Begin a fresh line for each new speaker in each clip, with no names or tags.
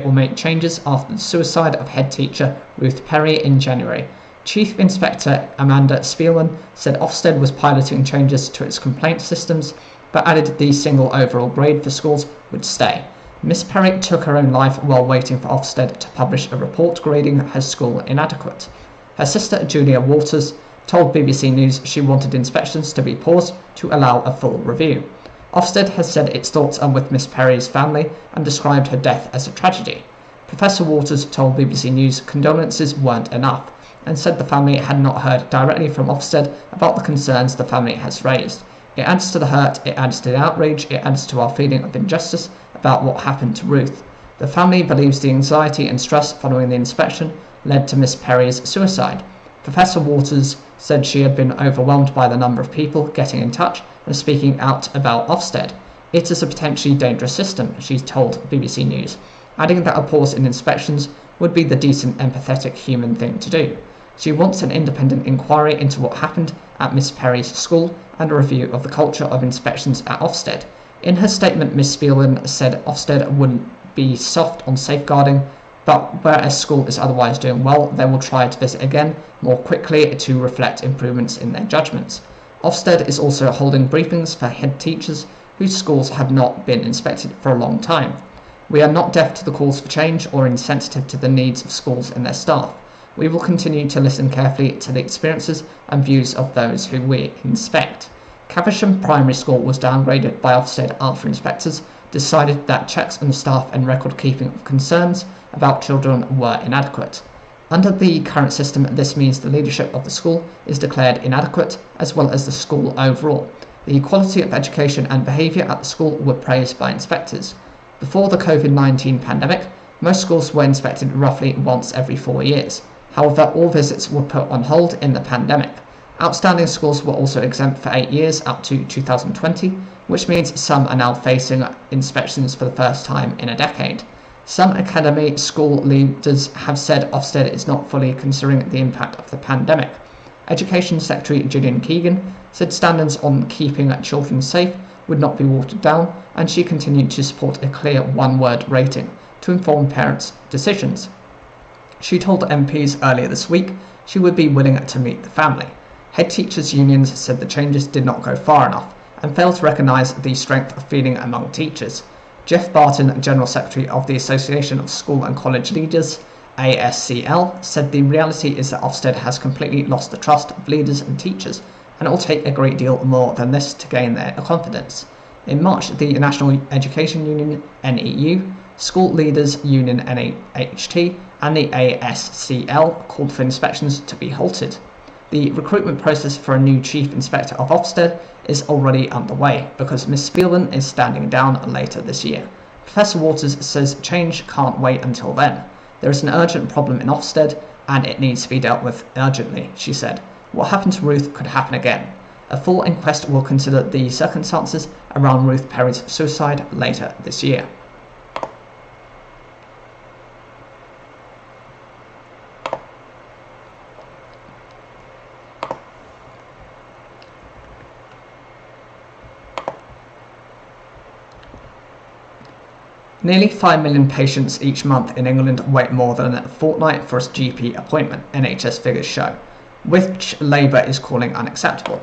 will make changes after the suicide of head teacher Ruth Perry in January. Chief Inspector Amanda Spielman said Ofsted was piloting changes to its complaint systems, but added the single overall grade for schools would stay. Miss Perry took her own life while waiting for Ofsted to publish a report grading her school inadequate. Her sister Julia Waters told BBC News she wanted inspections to be paused to allow a full review. Ofsted has said its thoughts are with Miss Perry's family and described her death as a tragedy. Professor Waters told BBC News condolences weren't enough, and said the family had not heard directly from Ofsted about the concerns the family has raised. It adds to the hurt, it adds to the outrage, it adds to our feeling of injustice about what happened to Ruth. The family believes the anxiety and stress following the inspection led to Miss Perry's suicide. Professor Waters said she had been overwhelmed by the number of people getting in touch and speaking out about Ofsted. It is a potentially dangerous system, she told BBC News, adding that a pause in inspections would be the decent, empathetic human thing to do. She wants an independent inquiry into what happened at Miss Perry's school and a review of the culture of inspections at Ofsted. In her statement, Miss Spielman said Ofsted wouldn't be soft on safeguarding, but whereas school is otherwise doing well, they will try to visit again more quickly to reflect improvements in their judgments. Ofsted is also holding briefings for head teachers whose schools have not been inspected for a long time. We are not deaf to the calls for change or insensitive to the needs of schools and their staff. We will continue to listen carefully to the experiences and views of those who we inspect. Caversham Primary School was downgraded by Ofsted after inspectors decided that checks on staff and record keeping of concerns about children were inadequate. Under the current system, this means the leadership of the school is declared inadequate, as well as the school overall. The quality of education and behaviour at the school were praised by inspectors. Before the COVID-19 pandemic, most schools were inspected roughly once every 4 years. However, all visits were put on hold in the pandemic. Outstanding schools were also exempt for 8 years up to 2020, which means some are now facing inspections for the first time in a decade. Some academy school leaders have said Ofsted is not fully considering the impact of the pandemic. Education Secretary Gillian Keegan said standards on keeping children safe would not be watered down, and she continued to support a clear one-word rating to inform parents' decisions. She told MPs earlier this week she would be willing to meet the family. Head teachers' unions said the changes did not go far enough and failed to recognise the strength of feeling among teachers. Jeff Barton, General Secretary of the Association of School and College Leaders, ASCL, said the reality is that Ofsted has completely lost the trust of leaders and teachers, and it will take a great deal more than this to gain their confidence. In March, the National Education Union, NEU, School Leaders Union, NAHT, and the ASCL called for inspections to be halted. The recruitment process for a new Chief Inspector of Ofsted is already underway because Ms. Spielman is standing down later this year. Professor Waters says change can't wait until then. There is an urgent problem in Ofsted and it needs to be dealt with urgently, she said. What happened to Ruth could happen again. A full inquest will consider the circumstances around Ruth Perry's suicide later this year. Nearly 5 million patients each month in England wait more than a fortnight for a GP appointment, NHS figures show, which Labour is calling unacceptable.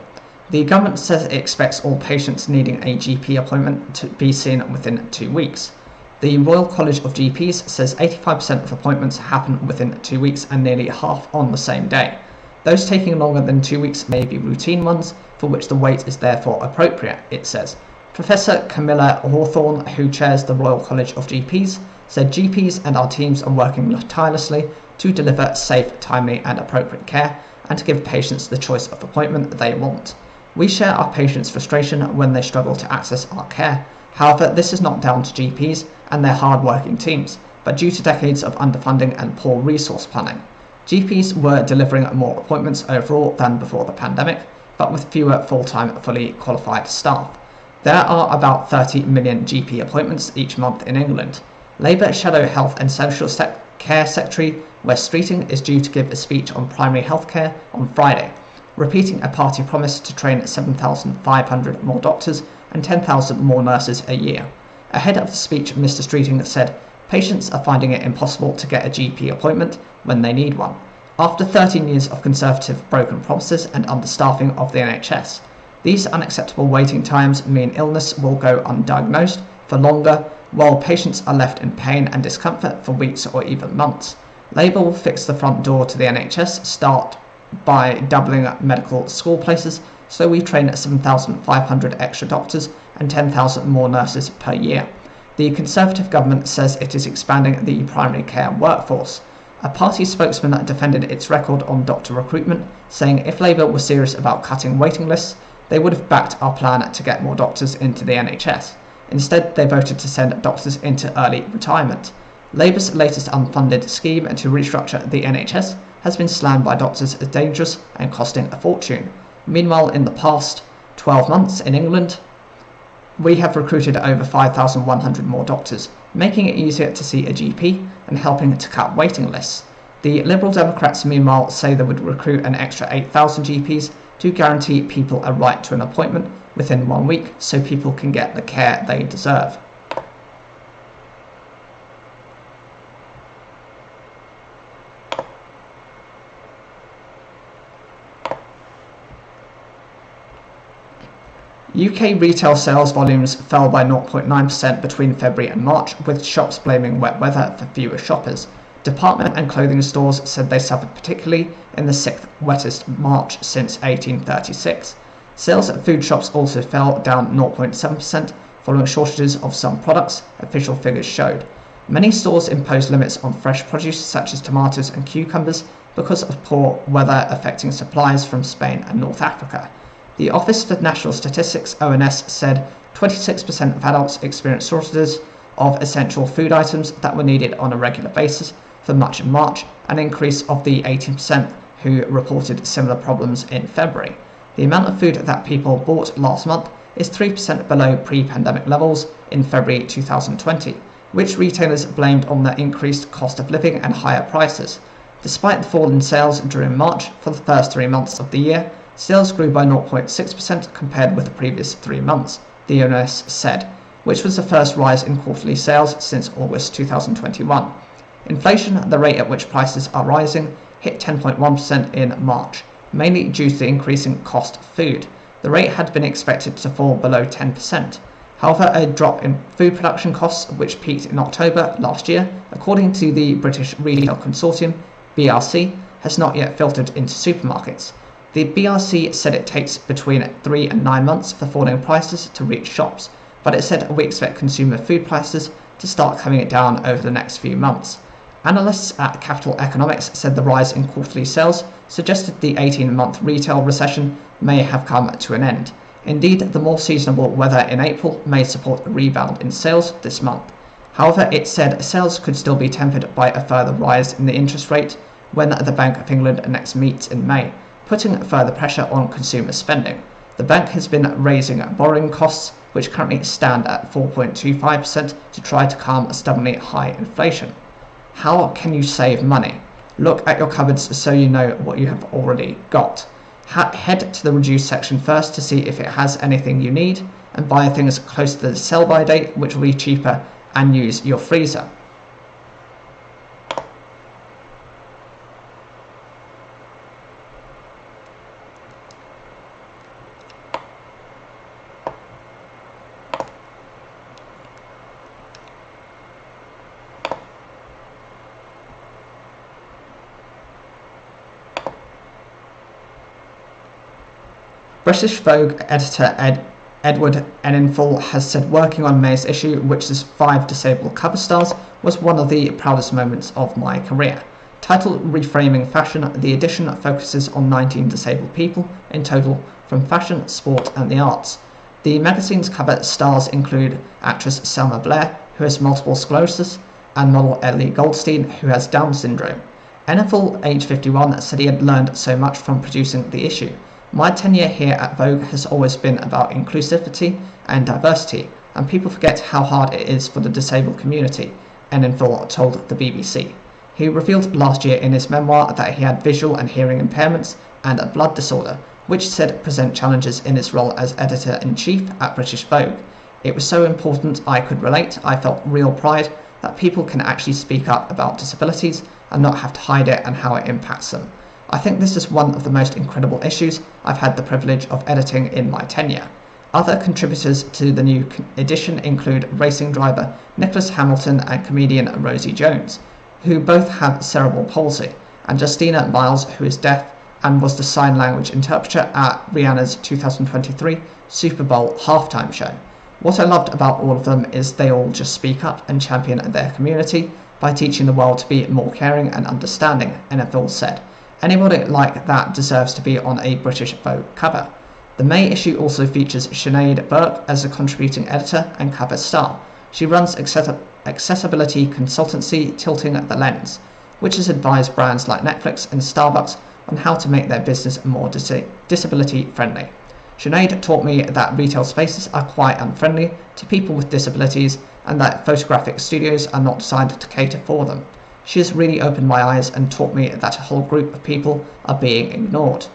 The government says it expects all patients needing a GP appointment to be seen within 2 weeks. The Royal College of GPs says 85% of appointments happen within 2 weeks and nearly half on the same day. Those taking longer than 2 weeks may be routine ones, for which the wait is therefore appropriate, it says. Professor Camilla Hawthorne, who chairs the Royal College of GPs, said GPs and our teams are working tirelessly to deliver safe, timely and appropriate care and to give patients the choice of appointment they want. We share our patients' frustration when they struggle to access our care. However, this is not down to GPs and their hard-working teams, but due to decades of underfunding and poor resource planning. GPs were delivering more appointments overall than before the pandemic, but with fewer full-time, fully qualified staff. There are about 30 million GP appointments each month in England. Labour Shadow Health and Social Care Secretary Wes Streeting is due to give a speech on primary health care on Friday, repeating a party promise to train 7,500 more doctors and 10,000 more nurses a year. Ahead of the speech, Mr Streeting said, Patients are finding it impossible to get a GP appointment when they need one, after 13 years of Conservative broken promises and understaffing of the NHS. These unacceptable waiting times mean illness will go undiagnosed for longer, while patients are left in pain and discomfort for weeks or even months. Labour will fix the front door to the NHS, start by doubling medical school places, so we train 7,500 extra doctors and 10,000 more nurses per year. The Conservative government says it is expanding the primary care workforce. A party spokesman defended its record on doctor recruitment, saying if Labour were serious about cutting waiting lists, they would have backed our plan to get more doctors into the NHS. Instead, they voted to send doctors into early retirement. Labour's latest unfunded scheme to restructure the NHS has been slammed by doctors as dangerous and costing a fortune. Meanwhile, in the past 12 months in England, we have recruited over 5,100 more doctors, making it easier to see a GP and helping to cut waiting lists. The Liberal Democrats, meanwhile, say they would recruit an extra 8,000 GPs to guarantee people a right to an appointment within 1 week so people can get the care they deserve. UK retail sales volumes fell by 0.9% between February and March, with shops blaming wet weather for fewer shoppers. Department and clothing stores said they suffered particularly in the 6th wettest March since 1836. Sales at food shops also fell, down 0.7%, following shortages of some products, official figures showed. Many stores imposed limits on fresh produce such as tomatoes and cucumbers because of poor weather affecting supplies from Spain and North Africa. The Office for National Statistics, ONS, said 26% of adults experienced shortages of essential food items that were needed on a regular basis for much of March, an increase of the 18% who reported similar problems in February. The amount of food that people bought last month is 3% below pre-pandemic levels in February 2020, which retailers blamed on the increased cost of living and higher prices. Despite the fall in sales during March, for the first 3 months of the year, sales grew by 0.6% compared with the previous 3 months, the ONS said, which was the first rise in quarterly sales since August 2021. Inflation, the rate at which prices are rising, hit 10.1% in March, mainly due to the increasing cost of food. The rate had been expected to fall below 10%. However, a drop in food production costs, which peaked in October last year, according to the British Retail Consortium, BRC, has not yet filtered into supermarkets. The BRC said it takes between 3 and 9 months for falling prices to reach shops, but it said we expect consumer food prices to start coming down over the next few months. Analysts at Capital Economics said the rise in quarterly sales suggested the 18-month retail recession may have come to an end. Indeed, the more seasonable weather in April may support a rebound in sales this month. However, it said sales could still be tempered by a further rise in the interest rate when the Bank of England next meets in May, putting further pressure on consumer spending. The bank has been raising borrowing costs, which currently stand at 4.25%, to try to calm stubbornly high inflation. How can you save money? Look at your cupboards so you know what you have already got. Head to the reduced section first to see if it has anything you need, and buy things close to the sell-by date, which will be cheaper, and use your freezer. British Vogue editor Edward Enninful has said working on May's issue, which is 5 disabled cover stars, was one of the proudest moments of my career. Titled Reframing Fashion, the edition focuses on 19 disabled people in total from fashion, sport and the arts. The magazine's cover stars include actress Selma Blair, who has multiple sclerosis, and model Ellie Goldstein, who has Down syndrome. Enninful, age 51, said he had learned so much from producing the issue. My tenure here at Vogue has always been about inclusivity and diversity, and people forget how hard it is for the disabled community, Enninful told the BBC. He revealed last year in his memoir that he had visual and hearing impairments and a blood disorder, which said present challenges in his role as editor-in-chief at British Vogue. It was so important I could relate. I felt real pride that people can actually speak up about disabilities and not have to hide it and how it impacts them. I think this is one of the most incredible issues I've had the privilege of editing in my tenure. Other contributors to the new edition include racing driver Nicholas Hamilton and comedian Rosie Jones, who both have cerebral palsy, and Justina Miles, who is deaf and was the sign language interpreter at Rihanna's 2023 Super Bowl halftime show. What I loved about all of them is they all just speak up and champion their community by teaching the world to be more caring and understanding, NFL said. Anybody like that deserves to be on a British Vogue cover. The May issue also features Sinead Burke as a contributing editor and cover star. She runs accessibility consultancy Tilting the Lens, which has advised brands like Netflix and Starbucks on how to make their business more disability friendly. Sinead taught me that retail spaces are quite unfriendly to people with disabilities and that photographic studios are not designed to cater for them. She has really opened my eyes and taught me that a whole group of people are being ignored.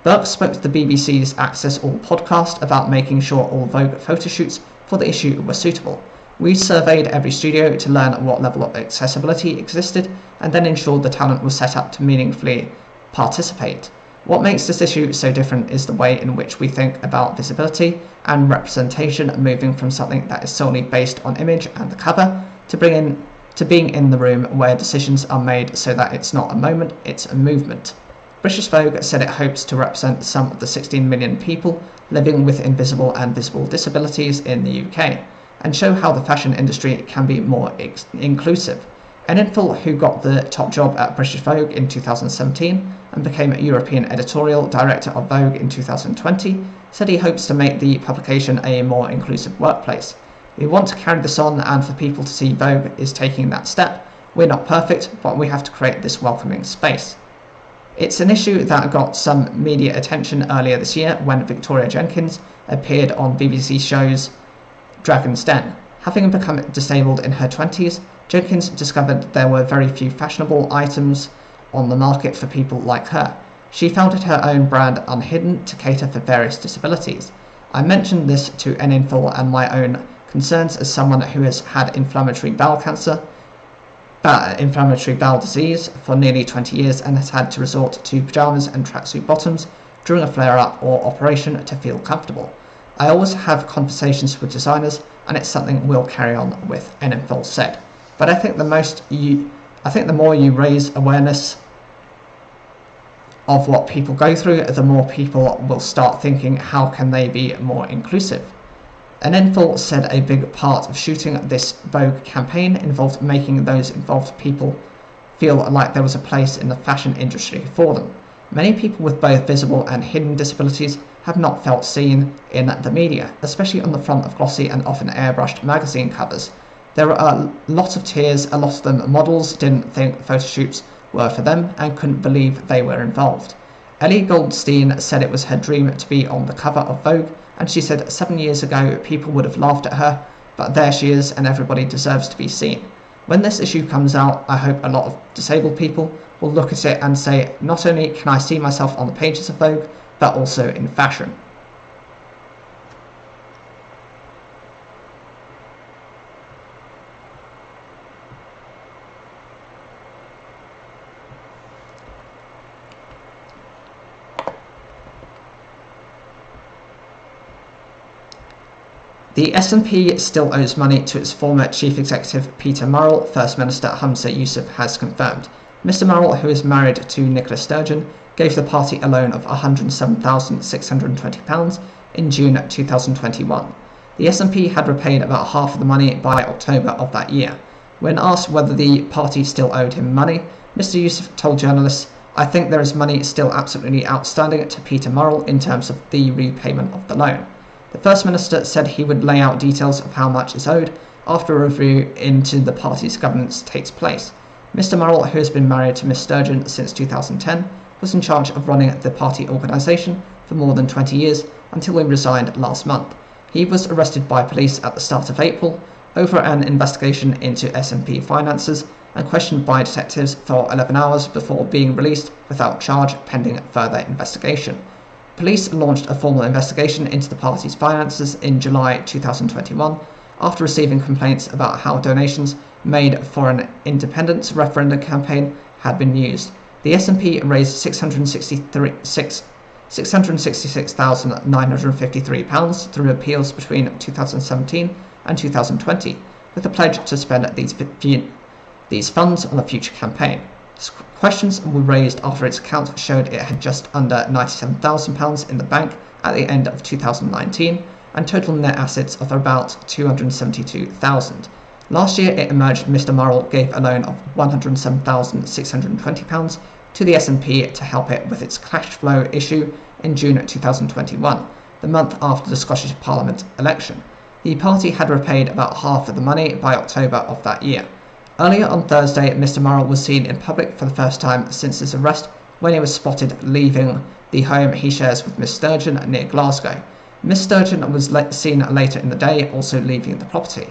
Burke spoke to the BBC's Access All podcast about making sure all Vogue photo shoots for the issue were suitable. We surveyed every studio to learn what level of accessibility existed and then ensured the talent was set up to meaningfully participate. What makes this issue so different is the way in which we think about visibility and representation, moving from something that is solely based on image and the cover to being in the room where decisions are made so that it's not a moment, it's a movement. British Vogue said it hopes to represent some of the 16 million people living with invisible and visible disabilities in the UK and show how the fashion industry can be more inclusive. Enninful, who got the top job at British Vogue in 2017 and became European editorial director of Vogue in 2020, said he hopes to make the publication a more inclusive workplace. We want to carry this on, and for people to see Vogue is taking that step. We're not perfect, but we have to create this welcoming space. It's an issue that got some media attention earlier this year when Victoria Jenkins appeared on BBC shows Dragon's Den. Having become disabled in her 20s, Jenkins discovered there were very few fashionable items on the market for people like her. She founded her own brand Unhidden to cater for various disabilities. I mentioned this to Enninful and my own concerns as someone who has had inflammatory bowel disease for nearly 20 years and has had to resort to pyjamas and tracksuit bottoms during a flare-up or operation to feel comfortable. I always have conversations with designers, and it's something we'll carry on with, Enninful said. But I think the more you raise awareness of what people go through, the more people will start thinking, how can they be more inclusive? Enninful said a big part of shooting this Vogue campaign involved making those involved people feel like there was a place in the fashion industry for them. Many people with both visible and hidden disabilities have not felt seen in the media, especially on the front of glossy and often airbrushed magazine covers. There are a lot of tears, a lot of them models didn't think photo shoots were for them and couldn't believe they were involved. Ellie Goldstein said it was her dream to be on the cover of Vogue, and she said 7 years ago people would have laughed at her, but there she is and everybody deserves to be seen. When this issue comes out, I hope a lot of disabled people will look at it and say, not only can I see myself on the pages of Vogue, but also in fashion. The SNP still owes money to its former chief executive Peter Murrell, First Minister Humza Yousaf has confirmed. Mr Murrell, who is married to Nicola Sturgeon, gave the party a loan of £107,620 in June 2021. The SNP had repaid about half of the money by October of that year. When asked whether the party still owed him money, Mr Yousaf told journalists, "I think there is money still absolutely outstanding to Peter Murrell in terms of the repayment of the loan." The First Minister said he would lay out details of how much is owed after a review into the party's governance takes place. Mr Murrell, who has been married to Miss Sturgeon since 2010, was in charge of running the party organisation for more than 20 years until he resigned last month. He was arrested by police at the start of April over an investigation into SNP finances and questioned by detectives for 11 hours before being released without charge pending further investigation. Police launched a formal investigation into the party's finances in July 2021 after receiving complaints about how donations made for an independence referendum campaign had been used. The SNP raised £666,953 through appeals between 2017 and 2020, with a pledge to spend these funds on a future campaign. Questions were raised after its account showed it had just under £97,000 in the bank at the end of 2019 and total net assets of about £272,000. Last year, it emerged Mr. Murrell gave a loan of £107,620 to the SNP to help it with its cash flow issue in June 2021, the month after the Scottish Parliament election. The party had repaid about half of the money by October of that year. Earlier on Thursday, Mr. Murrell was seen in public for the first time since his arrest when he was spotted leaving the home he shares with Miss Sturgeon near Glasgow. Miss Sturgeon was seen later in the day also leaving the property.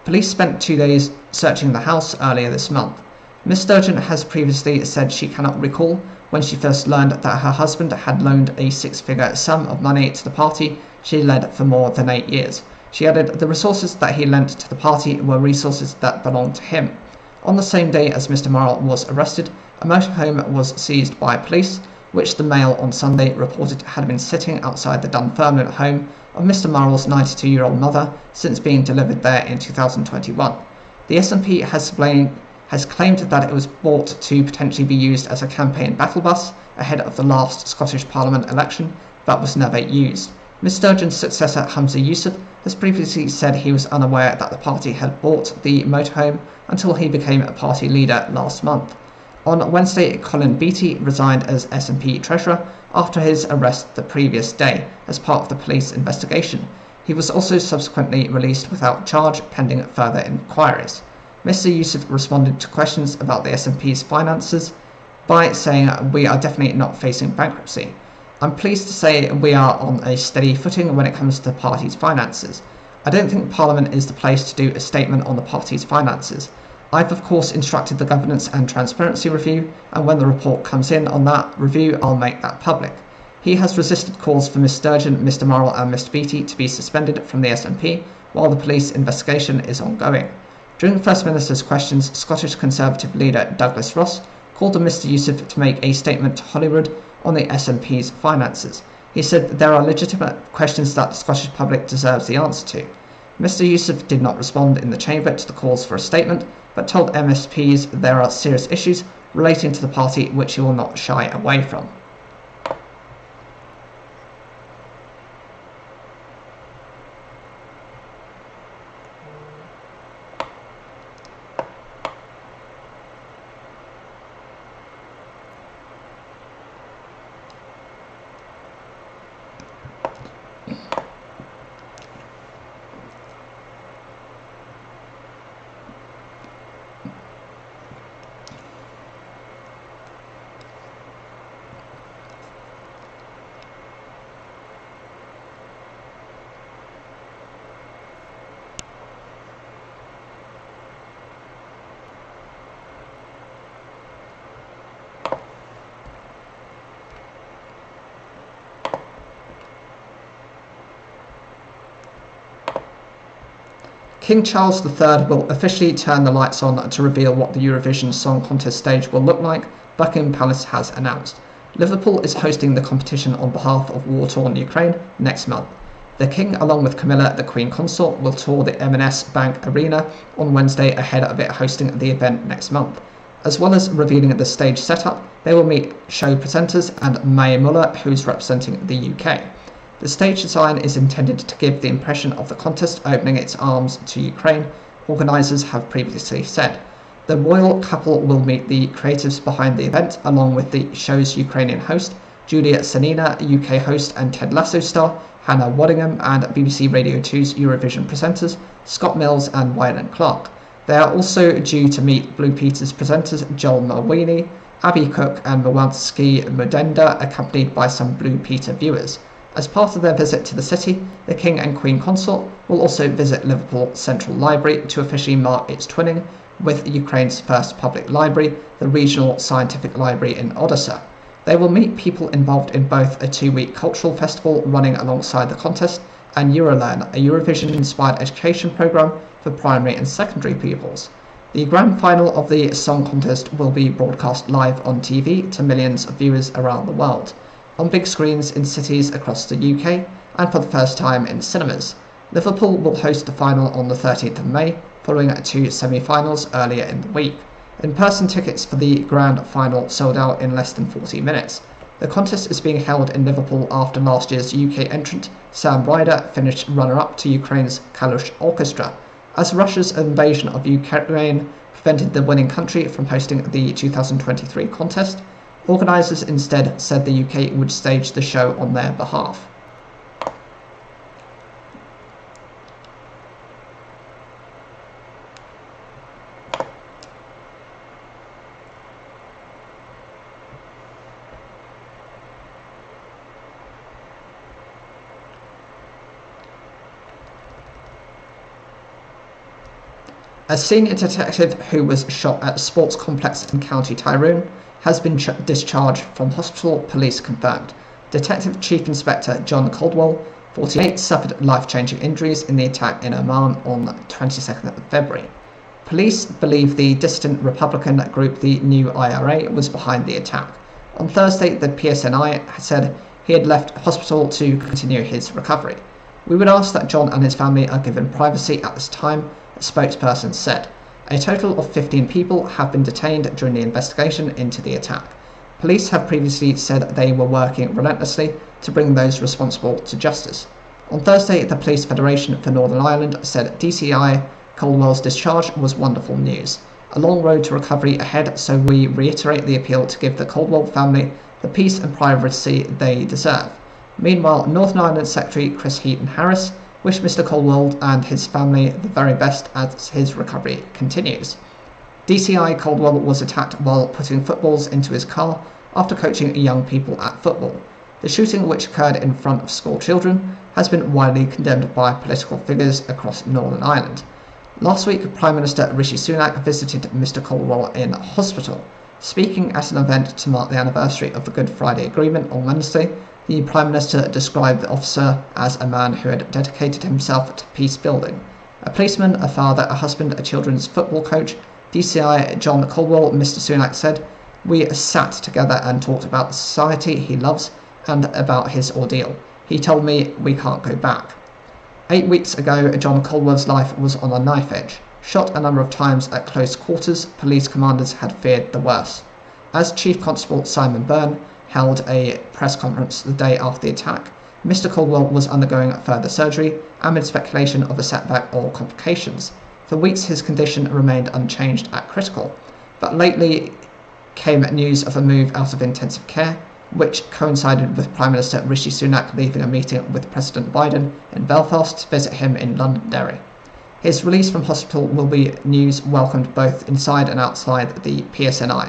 Police spent 2 days searching the house earlier this month. Miss Sturgeon has previously said she cannot recall when she first learned that her husband had loaned a six-figure sum of money to the party she led for more than 8 years. She added the resources that he lent to the party were resources that belonged to him. On the same day as Mr. Murrell was arrested, a motorhome was seized by police, which the Mail on Sunday reported had been sitting outside the Dunfermline home of Mr. Murrell's 92-year-old mother since being delivered there in 2021. The SNP has claimed that it was bought to potentially be used as a campaign battle bus ahead of the last Scottish Parliament election, but was never used. Ms Sturgeon's successor Humza Yousaf has previously said he was unaware that the party had bought the motorhome until he became a party leader last month. On Wednesday, Colin Beattie resigned as SNP treasurer after his arrest the previous day as part of the police investigation. He was also subsequently released without charge pending further inquiries. Mr Yousaf responded to questions about the SNP's finances by saying, "We are definitely not facing bankruptcy. I'm pleased to say we are on a steady footing when it comes to the party's finances. I don't think Parliament is the place to do a statement on the party's finances. I've of course instructed the Governance and Transparency Review, and when the report comes in on that review, I'll make that public." He has resisted calls for Ms Sturgeon, Mr Murrell and Mr Beattie to be suspended from the SNP while the police investigation is ongoing. During the First Minister's questions, Scottish Conservative leader Douglas Ross called on Mr Yousaf to make a statement to Holyrood on the SNP's finances. He said there are legitimate questions that the Scottish public deserves the answer to. Mr Yousaf did not respond in the chamber to the calls for a statement, but told MSPs there are serious issues relating to the party which he will not shy away from. King Charles III will officially turn the lights on to reveal what the Eurovision Song Contest stage will look like, Buckingham Palace has announced. Liverpool is hosting the competition on behalf of war-torn Ukraine next month. The King, along with Camilla, the Queen Consort, will tour the M&S Bank Arena on Wednesday ahead of it hosting the event next month. As well as revealing the stage setup, they will meet show presenters and Mae Muller, who's representing the UK. The stage design is intended to give the impression of the contest opening its arms to Ukraine, organisers have previously said. The royal couple will meet the creatives behind the event, along with the show's Ukrainian host, Julia Sanina, UK host and Ted Lasso star, Hannah Waddingham, and BBC Radio 2's Eurovision presenters, Scott Mills and Wyland Clark. They are also due to meet Blue Peter's presenters Joel Mawini, Abby Cook and Mwansky Mudenda, accompanied by some Blue Peter viewers. As part of their visit to the city, the King and Queen Consort will also visit Liverpool Central Library to officially mark its twinning with Ukraine's first public library, the Regional Scientific Library in Odessa. They will meet people involved in both a 2-week cultural festival running alongside the contest and Eurolearn, a Eurovision-inspired education programme for primary and secondary pupils. The grand final of the song contest will be broadcast live on TV to millions of viewers around the world, on big screens in cities across the UK, and for the first time in cinemas. Liverpool will host the final on the 13th of May, following 2 semi-finals earlier in the week. In-person tickets for the grand final sold out in less than 40 minutes. The contest is being held in Liverpool after last year's UK entrant Sam Ryder finished runner-up to Ukraine's Kalush Orchestra, as Russia's invasion of Ukraine prevented the winning country from hosting the 2023 contest. Organisers instead said the UK would stage the show on their behalf. A senior detective who was shot at a sports complex in County Tyrone has been discharged from hospital, police confirmed. Detective Chief Inspector John Caldwell, 48, suffered life-changing injuries in the attack in Oman on 22nd of February. Police believe the dissident Republican group the New IRA was behind the attack. On Thursday, the PSNI said he had left hospital to continue his recovery. "We would ask that John and his family are given privacy at this time," a spokesperson said. A total of 15 people have been detained during the investigation into the attack. Police have previously said they were working relentlessly to bring those responsible to justice. On Thursday, the Police Federation for Northern Ireland said DCI Caldwell's discharge was wonderful news. A long road to recovery ahead, so we reiterate the appeal to give the Caldwell family the peace and privacy they deserve. Meanwhile, Northern Ireland Secretary Chris Heaton-Harris wished Mr Caldwell and his family the very best as his recovery continues. DCI Caldwell was attacked while putting footballs into his car after coaching young people at football. The shooting, which occurred in front of school children, has been widely condemned by political figures across Northern Ireland. Last week, Prime Minister Rishi Sunak visited Mr Caldwell in hospital. Speaking at an event to mark the anniversary of the Good Friday Agreement on Wednesday, the Prime Minister described the officer as a man who had dedicated himself to peace building. A policeman, a father, a husband, a children's football coach, DCI John Caldwell, Mr Sunak said, "We sat together and talked about the society he loves and about his ordeal. He told me we can't go back." 8 weeks ago, John Caldwell's life was on a knife edge. Shot a number of times at close quarters, police commanders had feared the worst. As Chief Constable Simon Byrne held a press conference the day after the attack, Mr Caldwell was undergoing further surgery amid speculation of a setback or complications. For weeks his condition remained unchanged at critical, but lately came news of a move out of intensive care, which coincided with Prime Minister Rishi Sunak leaving a meeting with President Biden in Belfast to visit him in Londonderry. His release from hospital will be news welcomed both inside and outside the PSNI.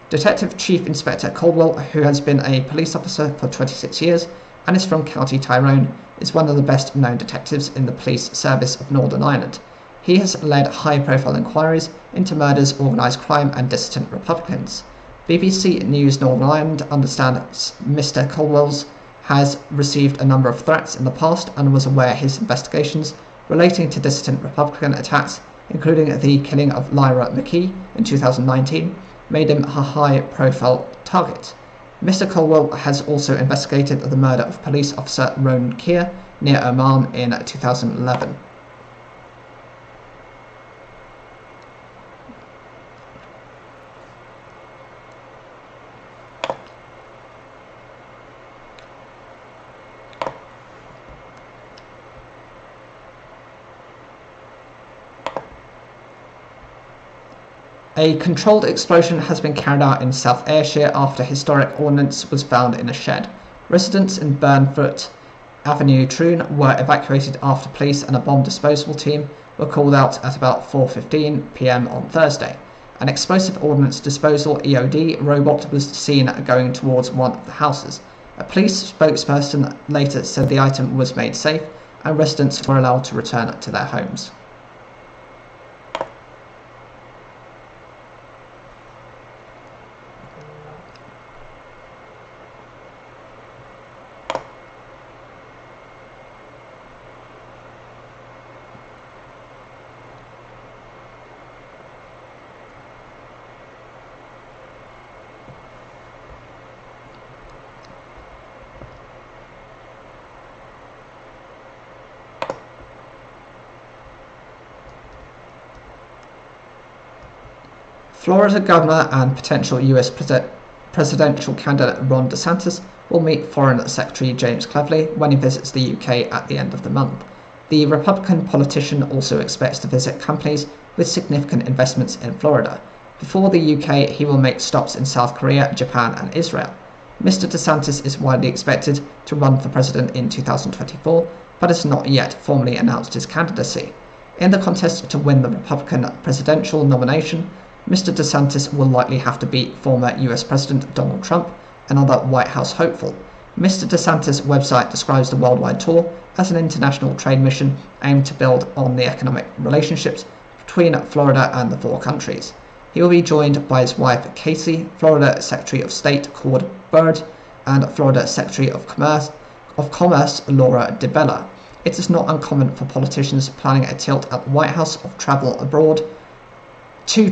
Detective Chief Inspector Caldwell, who has been a police officer for 26 years and is from County Tyrone, is one of the best known detectives in the police service of Northern Ireland. He has led high-profile inquiries into murders, organised crime and dissident Republicans. BBC News Northern Ireland understands Mr Caldwell has received a number of threats in the past and was aware his investigations relating to dissident Republican attacks, including the killing of Lyra McKee in 2019, made him a high-profile target. Mr Caldwell has also investigated the murder of police officer Ronan Keir near Oman in 2011. A controlled explosion has been carried out in South Ayrshire after historic ordnance was found in a shed. Residents in Burnfoot Avenue, Troon, were evacuated after police and a bomb disposal team were called out at about 4:15 p.m. on Thursday. An explosive ordnance disposal (EOD) robot was seen going towards one of the houses. A police spokesperson later said the item was made safe and residents were allowed to return to their homes. Florida Governor and potential US presidential candidate Ron DeSantis will meet Foreign Secretary James Cleverly when he visits the UK at the end of the month. The Republican politician also expects to visit companies with significant investments in Florida. Before the UK, he will make stops in South Korea, Japan, and Israel. Mr. DeSantis is widely expected to run for president in 2024, but has not yet formally announced his candidacy. In the contest to win the Republican presidential nomination, Mr. DeSantis will likely have to beat former US President Donald Trump, another White House hopeful. Mr. DeSantis' website describes the worldwide tour as an international trade mission aimed to build on the economic relationships between Florida and the four countries. He will be joined by his wife Casey, Florida Secretary of State Cord Byrd, and Florida Secretary of Commerce Laura DeBella. It is not uncommon for politicians planning a tilt at the White House to travel abroad to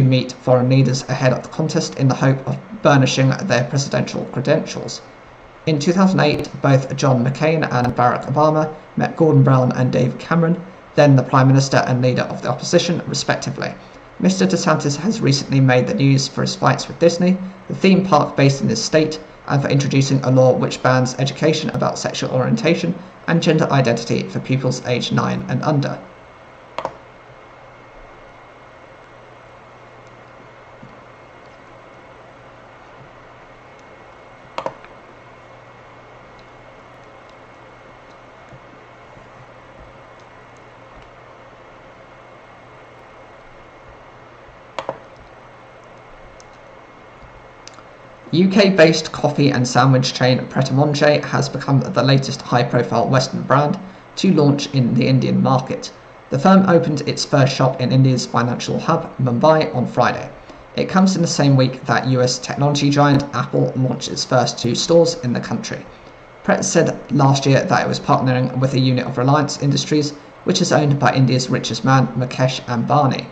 meet foreign leaders ahead of the contest in the hope of burnishing their presidential credentials. In 2008, both John McCain and Barack Obama met Gordon Brown and David Cameron, then the Prime Minister and leader of the opposition, respectively. Mr. DeSantis has recently made the news for his fights with Disney, the theme park based in his state, and for introducing a law which bans education about sexual orientation and gender identity for pupils aged 9 and under. UK-based coffee and sandwich chain Pret-a-Manger has become the latest high-profile Western brand to launch in the Indian market. The firm opened its first shop in India's financial hub, Mumbai, on Friday. It comes in the same week that US technology giant Apple launched its first 2 stores in the country. Pret said last year that it was partnering with a unit of Reliance Industries, which is owned by India's richest man, Mukesh Ambani.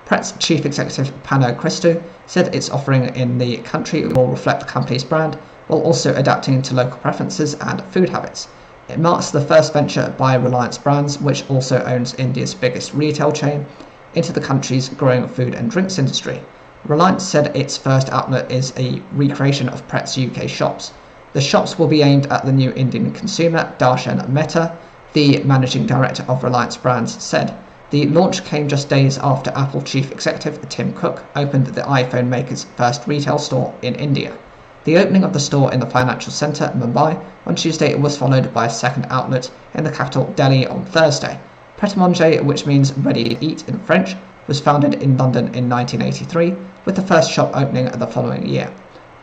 Pret's chief executive Pano Christou said its offering in the country will reflect the company's brand while also adapting to local preferences and food habits. It marks the first venture by Reliance Brands, which also owns India's biggest retail chain, into the country's growing food and drinks industry. Reliance said its first outlet is a recreation of Pret's UK shops. The shops will be aimed at the new Indian consumer, Darshan Mehta, the managing director of Reliance Brands, said. The launch came just days after Apple chief executive Tim Cook opened the iPhone maker's first retail store in India. The opening of the store in the financial centre, Mumbai, on Tuesday was followed by a second outlet in the capital, Delhi, on Thursday. Pret-a-Manger, which means ready to eat in French, was founded in London in 1983, with the first shop opening the following year.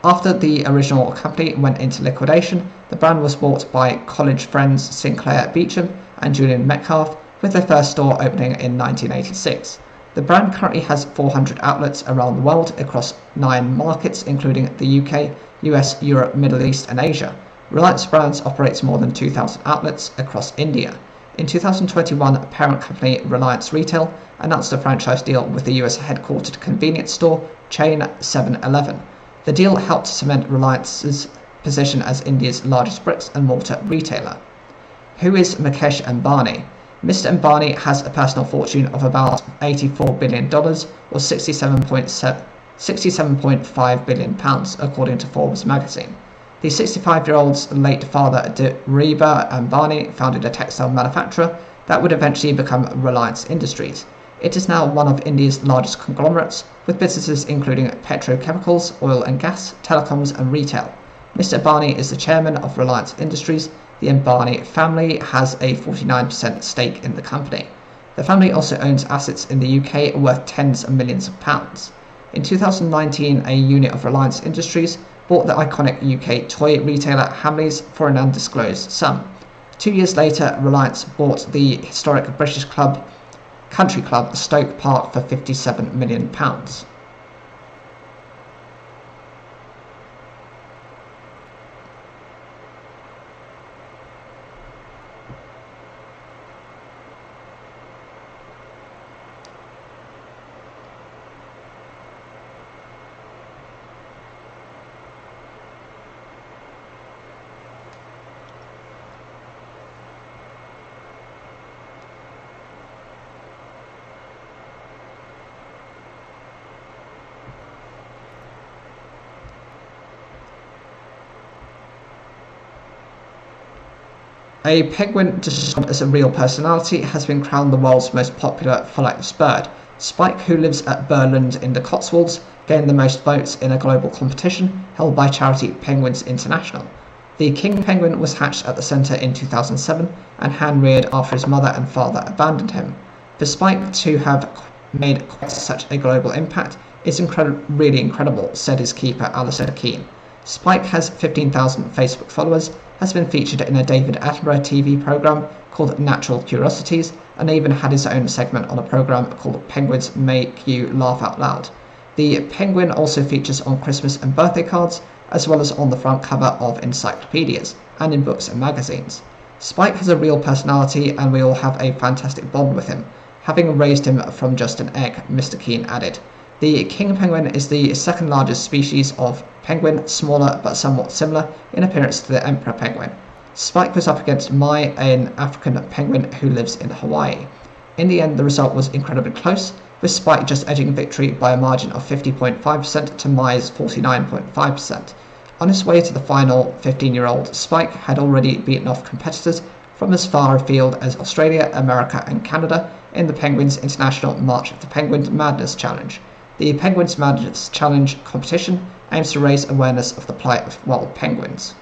After the original company went into liquidation, the brand was bought by college friends Sinclair Beecham and Julian Metcalf, with their first store opening in 1986. The brand currently has 400 outlets around the world across 9 markets, including the UK, US, Europe, Middle East, and Asia. Reliance Brands operates more than 2,000 outlets across India. In 2021, parent company Reliance Retail announced a franchise deal with the US headquartered convenience store chain 7-Eleven. The deal helped cement Reliance's position as India's largest bricks and mortar retailer. Who is Mukesh Ambani? Mr. Ambani has a personal fortune of about $84 billion, or £67.5 billion, according to Forbes magazine. The 65-year-old's late father, Dhirubhai Ambani, founded a textile manufacturer that would eventually become Reliance Industries. It is now one of India's largest conglomerates, with businesses including petrochemicals, oil and gas, telecoms, and retail. Mr. Ambani is the chairman of Reliance Industries. The Ambani family has a 49% stake in the company. The family also owns assets in the UK worth tens of millions of pounds. In 2019, a unit of Reliance Industries bought the iconic UK toy retailer Hamleys for an undisclosed sum. 2 years later, Reliance bought the historic British country club Stoke Park for £57 million. A penguin described as a real personality has been crowned the world's most popular flightless bird. Spike, who lives at Burland in the Cotswolds, gained the most votes in a global competition held by charity Penguins International. The king penguin was hatched at the centre in 2007 and hand-reared after his mother and father abandoned him. For Spike to have made quite such a global impact is really incredible, said his keeper Alistair Keane. Spike has 15,000 Facebook followers, has been featured in a David Attenborough TV programme called Natural Curiosities, and even had his own segment on a programme called Penguins Make You Laugh Out Loud. The penguin also features on Christmas and birthday cards, as well as on the front cover of encyclopedias and in books and magazines. Spike has a real personality and we all have a fantastic bond with him, having raised him from just an egg, Mr. Keane added. The king penguin is the second largest species of penguin, smaller but somewhat similar in appearance to the emperor penguin. Spike was up against Mai, an African penguin who lives in Hawaii. In the end, the result was incredibly close, with Spike just edging victory by a margin of 50.5% to Mai's 49.5%. On his way to the final, 15-year-old Spike had already beaten off competitors from as far afield as Australia, America and Canada in the Penguins International March of the Penguin Madness Challenge. The Penguins Madness Challenge competition aims to raise awareness of the plight of wild penguins.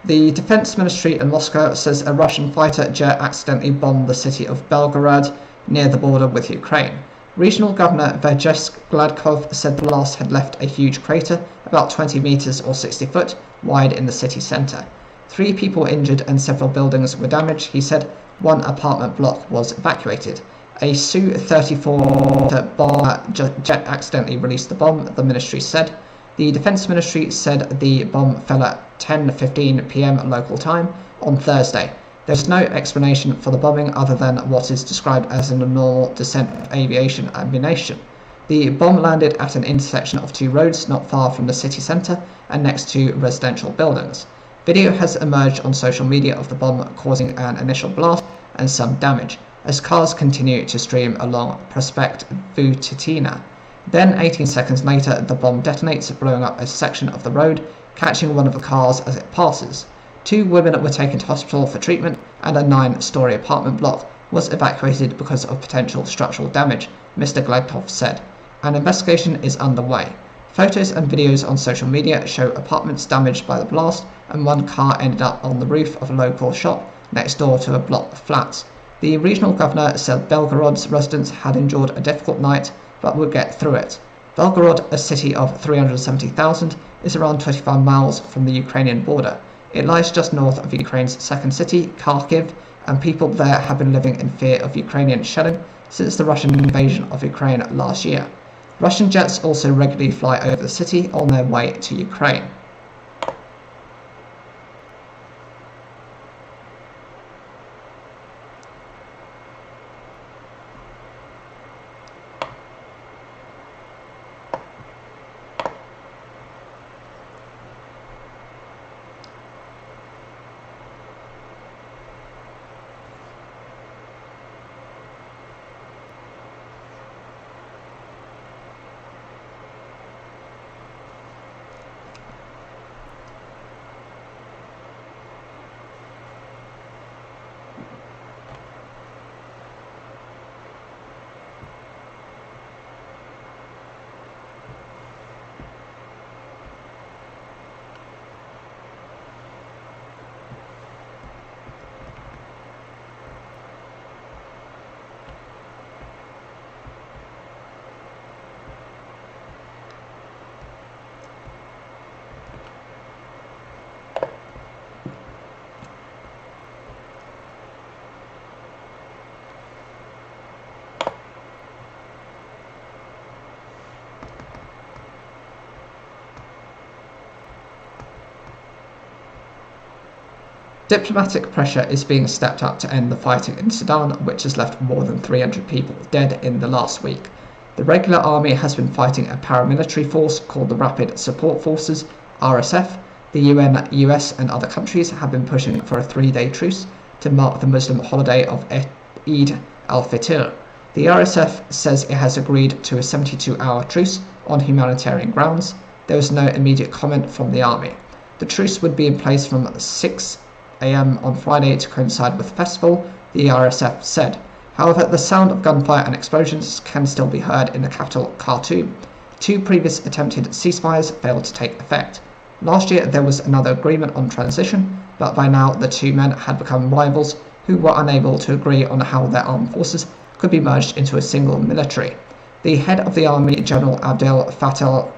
The Defense Ministry in Moscow says a Russian fighter jet accidentally bombed the city of Belgorod near the border with Ukraine. Regional Governor Vyacheslav Gladkov said the blast had left a huge crater about 20 meters or 60 foot wide in the city center. 3 people injured and several buildings were damaged, he said. 1 apartment block was evacuated. A Su-34 bomber jet accidentally released the bomb, the ministry said. The Defense Ministry said the bomb fell at 10:15 p.m. local time on Thursday. There is no explanation for the bombing other than what is described as a normal descent of aviation ammunition. The bomb landed at an intersection of 2 roads not far from the city centre and next to residential buildings. Video has emerged on social media of the bomb causing an initial blast and some damage, as cars continue to stream along Prospect Vutetina. Then 18 seconds later, the bomb detonates, blowing up a section of the road, catching one of the cars as it passes. 2 women were taken to hospital for treatment, and a 9-story apartment block was evacuated because of potential structural damage, Mr. Gladkov said. An investigation is underway. Photos and videos on social media show apartments damaged by the blast, and 1 car ended up on the roof of a local shop next door to a block of flats. The regional governor said Belgorod's residents had endured a difficult night, but would get through it. Belgorod, a city of 370,000, is around 25 miles from the Ukrainian border. It lies just north of Ukraine's second city, Kharkiv, and people there have been living in fear of Ukrainian shelling since the Russian invasion of Ukraine last year. Russian jets also regularly fly over the city on their way to Ukraine. Diplomatic pressure is being stepped up to end the fighting in Sudan, which has left more than 300 people dead in the last week. The regular army has been fighting a paramilitary force called the Rapid Support Forces, RSF. The UN, US and other countries have been pushing for a 3-day truce to mark the Muslim holiday of Eid al-Fitr. The RSF says it has agreed to a 72-hour truce on humanitarian grounds. There was no immediate comment from the army. The truce would be in place from 6 a.m. on Friday to coincide with the festival, the RSF said. However, the sound of gunfire and explosions can still be heard in the capital, Khartoum. 2 previous attempted ceasefires failed to take effect. Last year there was another agreement on transition, but by now the 2 men had become rivals who were unable to agree on how their armed forces could be merged into a single military. The head of the army, General Abdel Fattah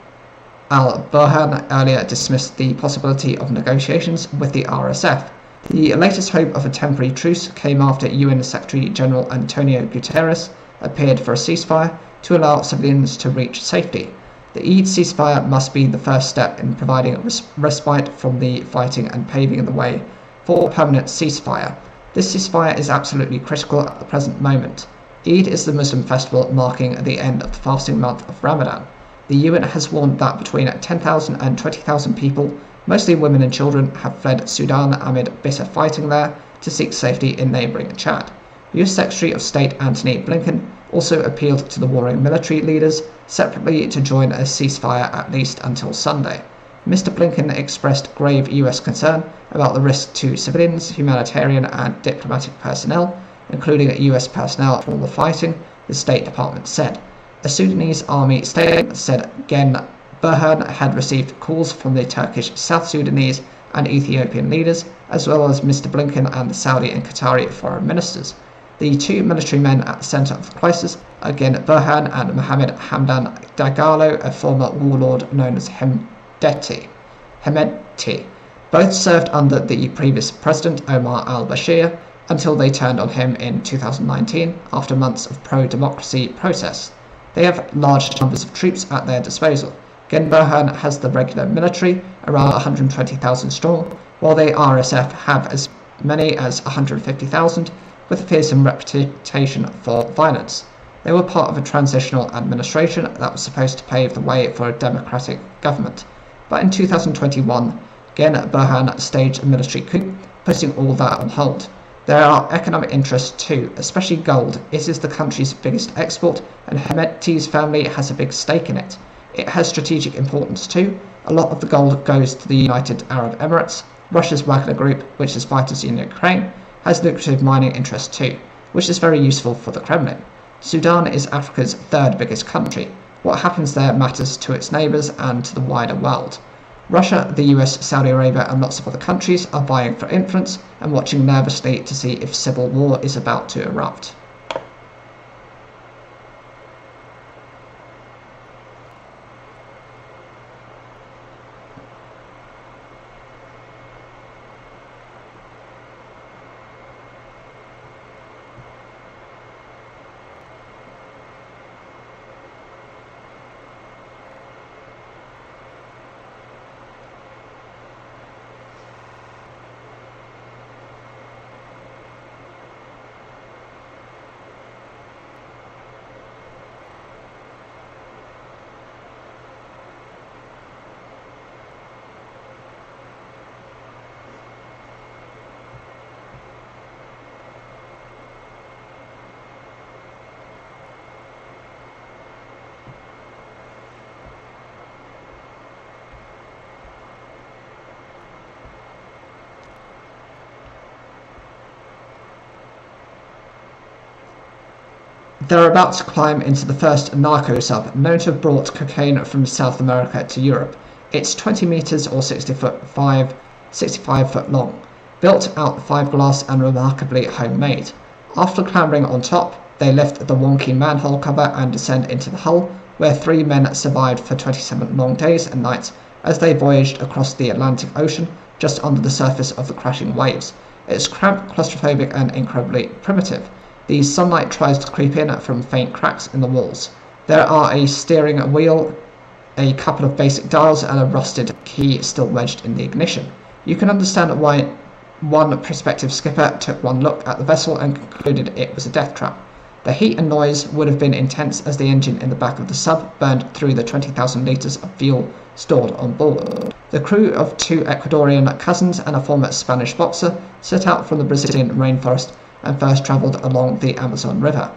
al-Burhan, earlier dismissed the possibility of negotiations with the RSF. The latest hope of a temporary truce came after UN Secretary General Antonio Guterres appeared for a ceasefire to allow civilians to reach safety. The Eid ceasefire must be the first step in providing respite from the fighting and paving the way for a permanent ceasefire. This ceasefire is absolutely critical at the present moment. Eid is the Muslim festival marking the end of the fasting month of Ramadan. The UN has warned that between 10,000 and 20,000 people, mostly women and children, have fled Sudan amid bitter fighting there to seek safety in neighbouring Chad. US Secretary of State Antony Blinken also appealed to the warring military leaders separately to join a ceasefire at least until Sunday. Mr. Blinken expressed grave US concern about the risk to civilians, humanitarian and diplomatic personnel, including US personnel from the fighting, the State Department said. A Sudanese army statement said Gen Burhan had received calls from the Turkish, South Sudanese and Ethiopian leaders, as well as Mr. Blinken and the Saudi and Qatari foreign ministers. The 2 military men at the centre of the crisis are Gen Burhan and Mohammed Hamdan Dagalo, a former warlord known as Hemedti. Both served under the previous president Omar al-Bashir until they turned on him in 2019 after months of pro-democracy protests. They have large numbers of troops at their disposal. Gen Burhan has the regular military, around 120,000 strong, while the RSF have as many as 150,000, with a fearsome reputation for violence. They were part of a transitional administration that was supposed to pave the way for a democratic government. But in 2021, Gen Burhan staged a military coup, putting all that on hold. There are economic interests too, especially gold. It is the country's biggest export, and Hemedti's family has a big stake in it. It has strategic importance too. A lot of the gold goes to the United Arab Emirates. Russia's Wagner Group, which is fighters in Ukraine, has lucrative mining interests too, which is very useful for the Kremlin. Sudan is Africa's 3rd biggest country. What happens there matters to its neighbours and to the wider world. Russia, the US, Saudi Arabia and lots of other countries are vying for influence and watching nervously to see if civil war is about to erupt. They're about to climb into the first narco sub known to have brought cocaine from South America to Europe. It's 20 meters or 65 foot long, built out of fiberglass and remarkably homemade. After clambering on top, they lift the wonky manhole cover and descend into the hull, where 3 men survived for 27 long days and nights as they voyaged across the Atlantic Ocean just under the surface of the crashing waves. It's cramped, claustrophobic and incredibly primitive. The sunlight tries to creep in from faint cracks in the walls. There are a steering wheel, a couple of basic dials and a rusted key still wedged in the ignition. You can understand why One prospective skipper took one look at the vessel and concluded it was a death trap. The heat and noise would have been intense as the engine in the back of the sub burned through the 20,000 litres of fuel stored on board. The crew of 2 Ecuadorian cousins and a former Spanish boxer set out from the Brazilian rainforest and first travelled along the Amazon River.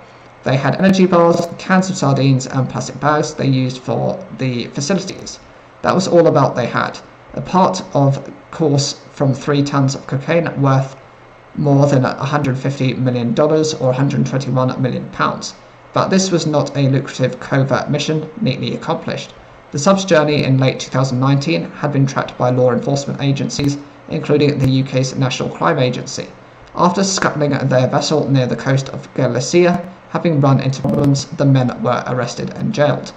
They had energy bars, cans of sardines and plastic bags they used for the facilities. That was all about they had. A part of course from 3 tons of cocaine worth more than $150 million or £121 million. But this was not a lucrative covert mission neatly accomplished. The sub's journey in late 2019 had been tracked by law enforcement agencies, including the UK's National Crime Agency. After scuttling their vessel near the coast of Galicia, having run into problems, the men were arrested and jailed.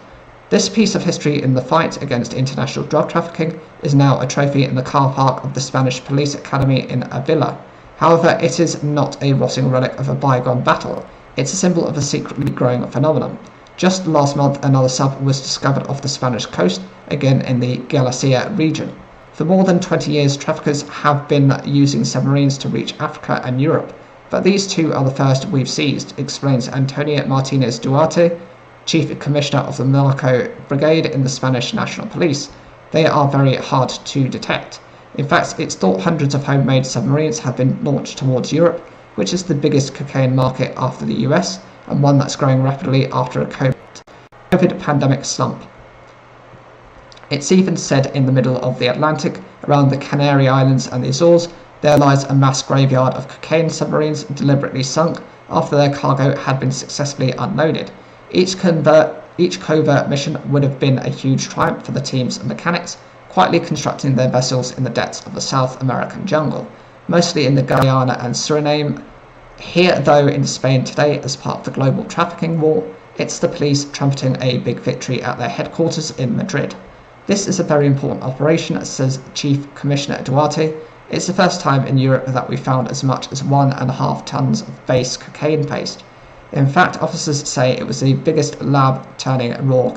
This piece of history in the fight against international drug trafficking is now a trophy in the car park of the Spanish Police Academy in Avila. However, it is not a rotting relic of a bygone battle. It's a symbol of a secretly growing phenomenon. Just last month, another sub was discovered off the Spanish coast, again in the Galicia region. For more than 20 years, traffickers have been using submarines to reach Africa and Europe, but these 2 are the first we've seized, explains Antonio Martinez Duarte, Chief Commissioner of the Narco Brigade in the Spanish National Police. They are very hard to detect. In fact, it's thought hundreds of homemade submarines have been launched towards Europe, which is the biggest cocaine market after the US, and one that's growing rapidly after a COVID pandemic slump. It's even said in the middle of the Atlantic, around the Canary Islands and the Azores, there lies a mass graveyard of cocaine submarines deliberately sunk after their cargo had been successfully unloaded. Each covert mission would have been a huge triumph for the team's mechanics, quietly constructing their vessels in the depths of the South American jungle, mostly in the Guyana and Suriname. Here, though, in Spain today, as part of the global trafficking war, it's the police trumpeting a big victory at their headquarters in Madrid. This is a very important operation, says Chief Commissioner Duarte. It's the first time in Europe that we found as much as 1.5 tons of base cocaine paste. In fact, officers say it was the biggest lab turning raw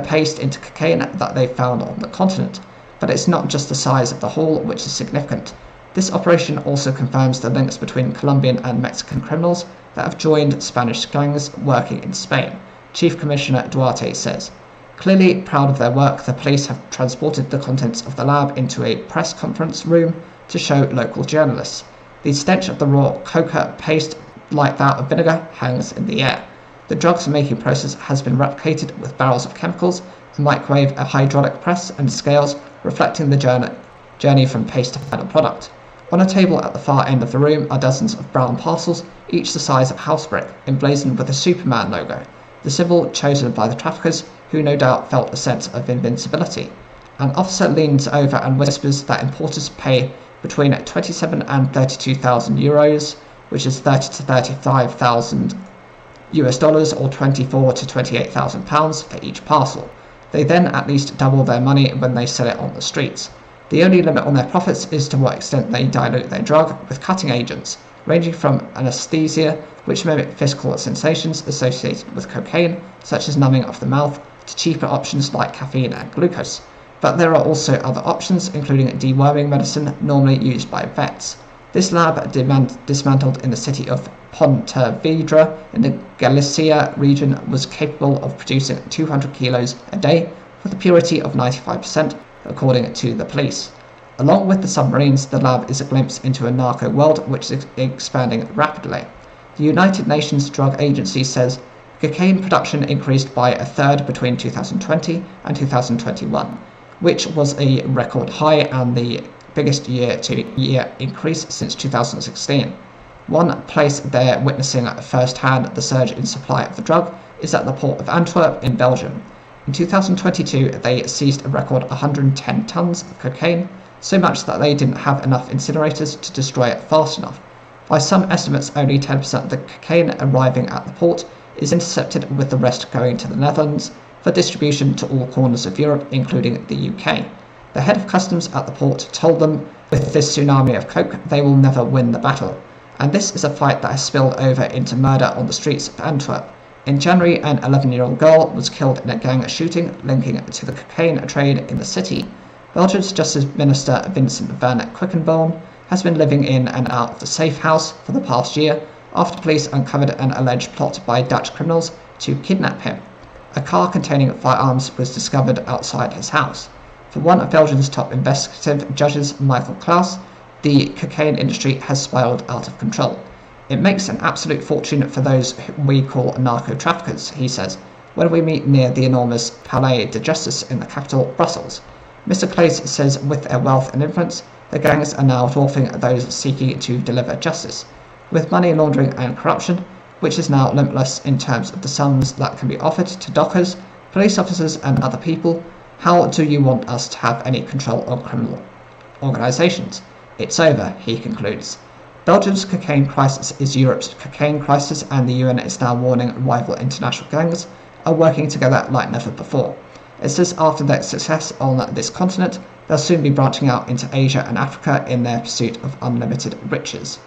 paste into cocaine that they found on the continent. But it's not just the size of the haul which is significant. This operation also confirms the links between Colombian and Mexican criminals that have joined Spanish gangs working in Spain, Chief Commissioner Duarte says. Clearly proud of their work, the police have transported the contents of the lab into a press conference room to show local journalists. The stench of the raw coca paste, like that of vinegar, hangs in the air. The drugs making process has been replicated with barrels of chemicals, a microwave, a hydraulic press and scales reflecting the journey from paste to final product. On a table at the far end of the room are dozens of brown parcels, each the size of a house brick, emblazoned with a Superman logo, the symbol chosen by the traffickers, who no doubt felt a sense of invincibility. An officer leans over and whispers that importers pay between 27 and 32,000 euros, which is 30 to 35,000 US dollars or 24 to 28,000 pounds for each parcel. They then at least double their money when they sell it on the streets. The only limit on their profits is to what extent they dilute their drug with cutting agents, ranging from anesthesia, which mimic physical sensations associated with cocaine, such as numbing of the mouth, to cheaper options like caffeine and glucose. But there are also other options, including deworming medicine normally used by vets. This lab, dismantled in the city of Pontevedra in the Galicia region, was capable of producing 200 kilos a day with a purity of 95%, according to the police. Along with the submarines, the lab is a glimpse into a narco world which is expanding rapidly. The United Nations Drug Agency says cocaine production increased by a third between 2020 and 2021, which was a record high and the biggest year-to-year increase since 2016. One place they're witnessing firsthand the surge in supply of the drug is at the port of Antwerp in Belgium. In 2022, they seized a record 110 tons of cocaine, so much that they didn't have enough incinerators to destroy it fast enough. By some estimates, only 10% of the cocaine arriving at the port is intercepted, with the rest going to the Netherlands for distribution to all corners of Europe, including the UK. The head of customs at the port told them, with this tsunami of coke, they will never win the battle. And this is a fight that has spilled over into murder on the streets of Antwerp. In January, an 11-year-old girl was killed in a gang shooting linking to the cocaine trade in the city. Belgium's Justice Minister Vincent van Quickenborne has been living in and out of the safe house for the past year after police uncovered an alleged plot by Dutch criminals to kidnap him. A car containing firearms was discovered outside his house. For one of Belgium's top investigative judges, Michael Klaas, the cocaine industry has spiraled out of control. It makes an absolute fortune for those we call narco-traffickers, he says, when we meet near the enormous Palais de Justice in the capital, Brussels. Mr. Claes says with their wealth and influence, the gangs are now dwarfing those seeking to deliver justice. With money laundering and corruption, which is now limitless in terms of the sums that can be offered to dockers, police officers and other people, how do you want us to have any control on criminal organisations? It's over, he concludes. Belgium's cocaine crisis is Europe's cocaine crisis, and the UN is now warning rival international gangs are working together like never before. It says after their success on this continent, they'll soon be branching out into Asia and Africa in their pursuit of unlimited riches.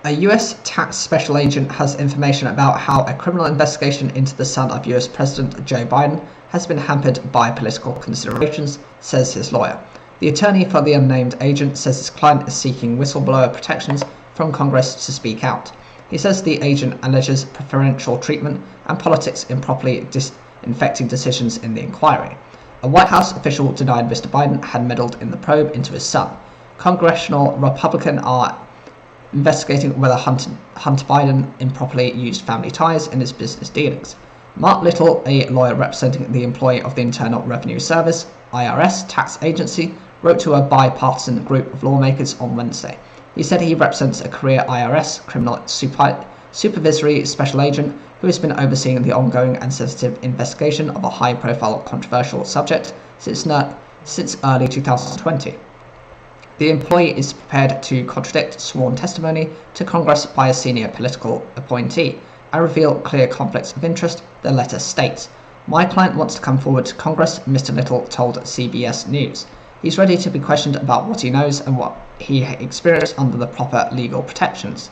A US tax special agent has information about how a criminal investigation into the son of US President Joe Biden has been hampered by political considerations, says his lawyer. The attorney for the unnamed agent says his client is seeking whistleblower protections from Congress to speak out. He says the agent alleges preferential treatment and politics improperly infecting decisions in the inquiry. A White House official denied Mr. Biden had meddled in the probe into his son. Congressional Republicans are investigating whether Hunter Biden improperly used family ties in his business dealings. Mark Little, a lawyer representing the employee of the Internal Revenue Service, IRS, tax agency, wrote to a bipartisan group of lawmakers on Wednesday. He said he represents a career IRS criminal supervisory special agent who has been overseeing the ongoing and sensitive investigation of a high-profile controversial subject since early 2020. The employee is prepared to contradict sworn testimony to Congress by a senior political appointee and reveal clear conflicts of interest, the letter states. My client wants to come forward to Congress, Mr. Little told CBS News. He's ready to be questioned about what he knows and what he experienced under the proper legal protections.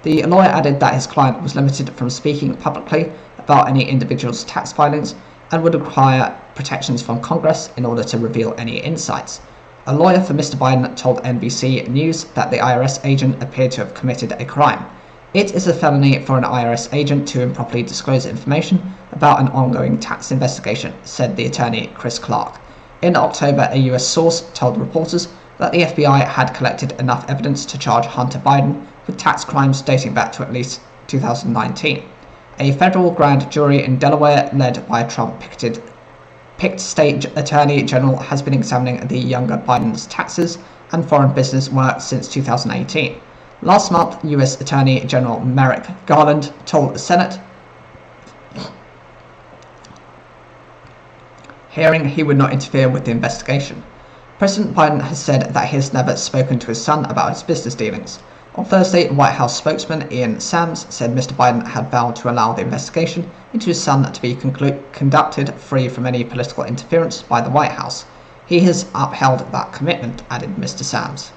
The lawyer added that his client was limited from speaking publicly about any individual's tax filings and would require protections from Congress in order to reveal any insights. A lawyer for Mr. Biden told NBC News that the IRS agent appeared to have committed a crime. It is a felony for an IRS agent to improperly disclose information about an ongoing tax investigation, said the attorney Chris Clark. In October, a US source told reporters that the FBI had collected enough evidence to charge Hunter Biden with tax crimes dating back to at least 2019. A federal grand jury in Delaware, led by a Trump-picked state attorney general, has been examining the younger Biden's taxes and foreign business work since 2018. Last month, U.S. Attorney General Merrick Garland told the Senate hearing he would not interfere with the investigation. President Biden has said that he has never spoken to his son about his business dealings. On Thursday, White House spokesman Ian Sams said Mr. Biden had vowed to allow the investigation into his son to be conducted free from any political interference by the White House. He has upheld that commitment, added Mr. Sams.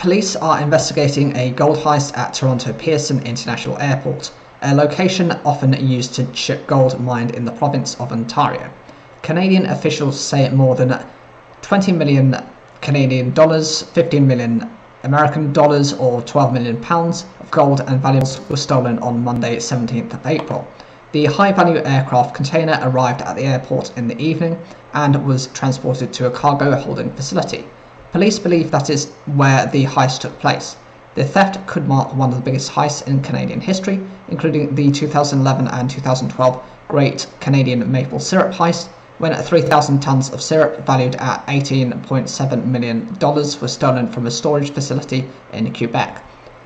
Police are investigating a gold heist at Toronto Pearson International Airport, a location often used to ship gold mined in the province of Ontario. Canadian officials say more than 20 million Canadian dollars, 15 million American dollars or 12 million pounds of gold and valuables were stolen on Monday 17th of April. The high-value aircraft container arrived at the airport in the evening and was transported to a cargo holding facility. Police believe that is where the heist took place. The theft could mark one of the biggest heists in Canadian history, including the 2011 and 2012 Great Canadian Maple Syrup heist, when 3,000 tons of syrup valued at $18.7 million were stolen from a storage facility in Quebec.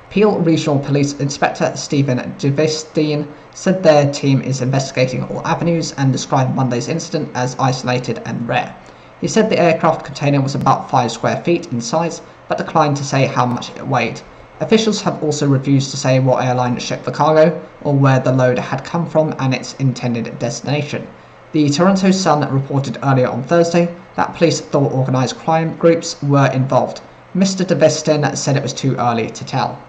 Peel Regional Police Inspector Stephen Devestein said their team is investigating all avenues and described Monday's incident as isolated and rare. He said the aircraft container was about 5 square feet in size, but declined to say how much it weighed. Officials have also refused to say what airline shipped the cargo, or where the load had come from and its intended destination. The Toronto Sun reported earlier on Thursday that police thought organised crime groups were involved. Mr. Devestein said it was too early to tell.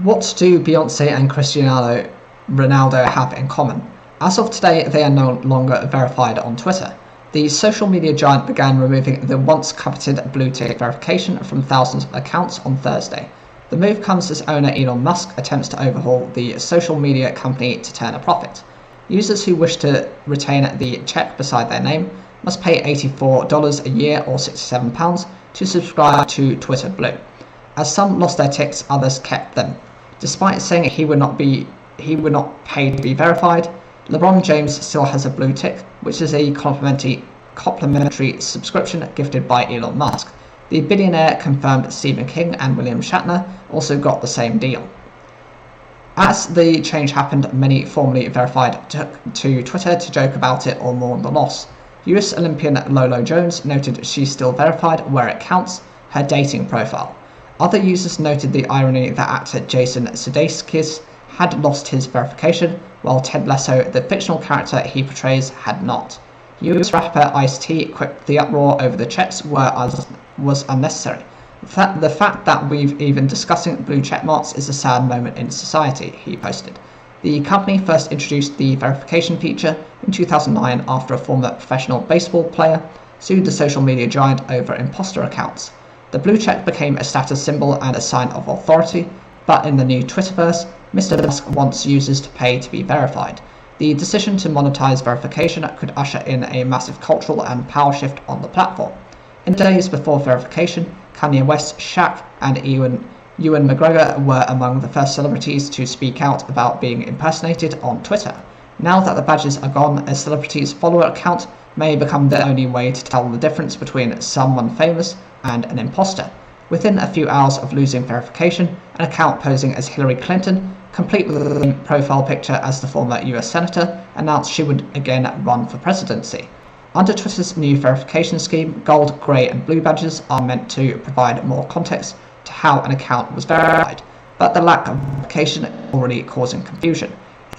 What do Beyonce and Cristiano Ronaldo have in common? As of today, they are no longer verified on Twitter. The social media giant began removing the once coveted blue tick verification from thousands of accounts on Thursday. The move comes as owner Elon Musk attempts to overhaul the social media company to turn a profit. Users who wish to retain the check beside their name must pay $84 a year or £67 to subscribe to Twitter Blue. As some lost their ticks, others kept them. Despite saying he would not pay to be verified, LeBron James still has a blue tick, which is a complimentary subscription gifted by Elon Musk. The billionaire confirmed Stephen King and William Shatner also got the same deal. As the change happened, many formerly verified took to Twitter to joke about it or mourn the loss. US Olympian Lolo Jones noted she's still verified where it counts, her dating profile. Other users noted the irony that actor Jason Sudeikis had lost his verification, while Ted Lasso, the fictional character he portrays, had not. US rapper Ice-T quipped the uproar over the checks was unnecessary. The fact that we've even discussing blue checkmarks is a sad moment in society, he posted. The company first introduced the verification feature in 2009 after a former professional baseball player sued the social media giant over imposter accounts. The blue check became a status symbol and a sign of authority, but in the new Twitterverse, Mr. Musk wants users to pay to be verified. The decision to monetize verification could usher in a massive cultural and power shift on the platform. In days before verification, Kanye West, Shaq, and Ewan McGregor were among the first celebrities to speak out about being impersonated on Twitter. Now that the badges are gone, a celebrity's follower account may become the only way to tell the difference between someone famous and an imposter. Within a few hours of losing verification, an account posing as Hillary Clinton, complete with the same profile picture as the former US Senator, announced she would again run for presidency. Under Twitter's new verification scheme, gold, grey and blue badges are meant to provide more context to how an account was verified, but the lack of verification is already causing confusion.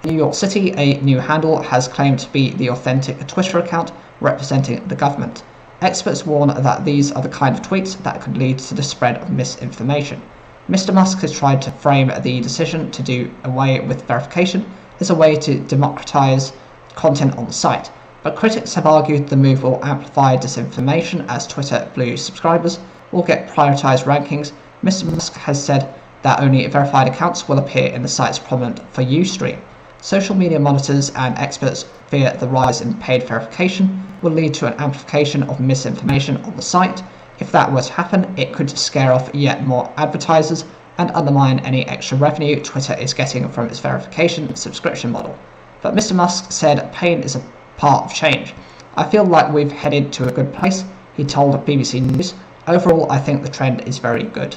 In New York City, a new handle has claimed to be the authentic Twitter account representing the government. Experts warn that these are the kind of tweets that could lead to the spread of misinformation. Mr. Musk has tried to frame the decision to do away with verification as a way to democratize content on the site, but critics have argued the move will amplify disinformation as Twitter Blue subscribers will get prioritized rankings. Mr. Musk has said that only verified accounts will appear in the site's prominent For You stream. Social media monitors and experts fear the rise in paid verification will lead to an amplification of misinformation on the site. If that were to happen, it could scare off yet more advertisers and undermine any extra revenue Twitter is getting from its verification subscription model. But Mr. Musk said pain is a part of change. I feel like we've headed to a good place. he told BBC News. Overall, I think the trend is very good.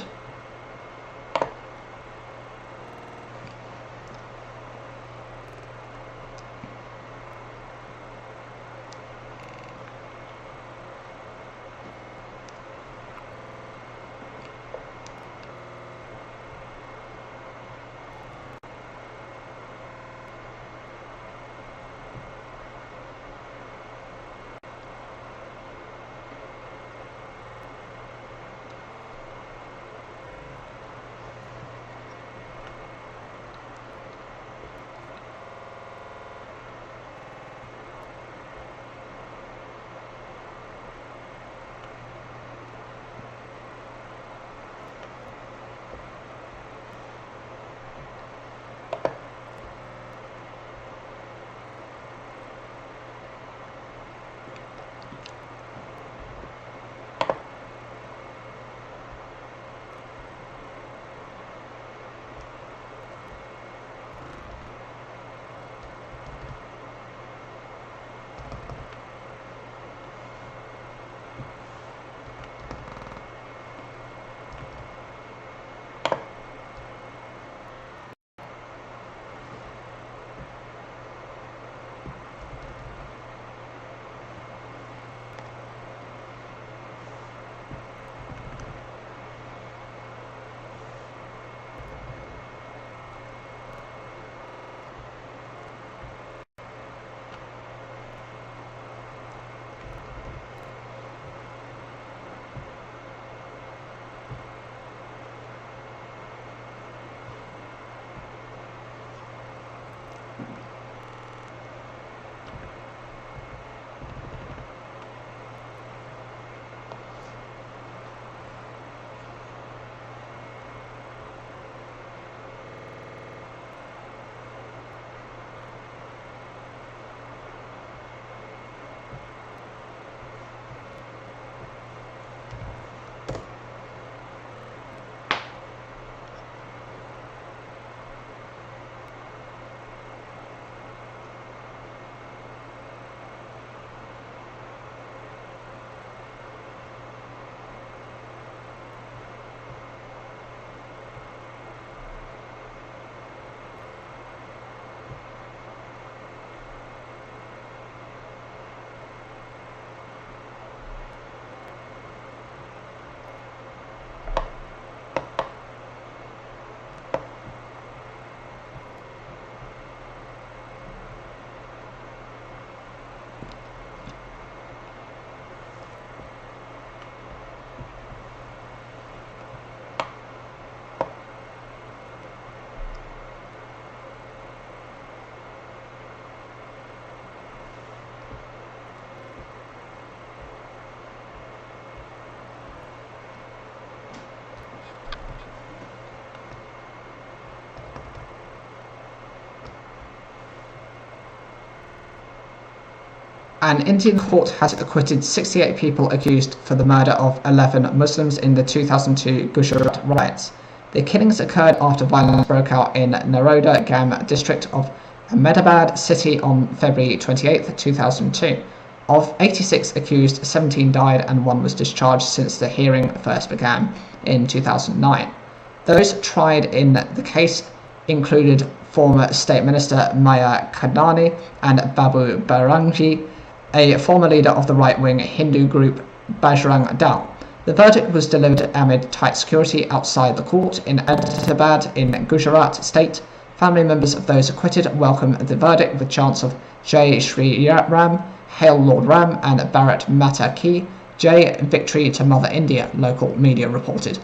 An Indian court has acquitted 68 people accused for the murder of 11 Muslims in the 2002 Gujarat riots. The killings occurred after violence broke out in Naroda Gam district of Ahmedabad city on February 28, 2002. Of 86 accused, 17 died and 1 was discharged since the hearing first began in 2009. Those tried in the case included former State Minister Maya Kadani and Babu Barangi, a former leader of the right-wing Hindu group Bajrang Dal. The verdict was delivered amid tight security outside the court in Ahmedabad in Gujarat state. Family members of those acquitted welcomed the verdict with chants of Jai Shri Ram, Hail Lord Ram, and Bharat Mata Ki Jai, victory to Mother India, local media reported.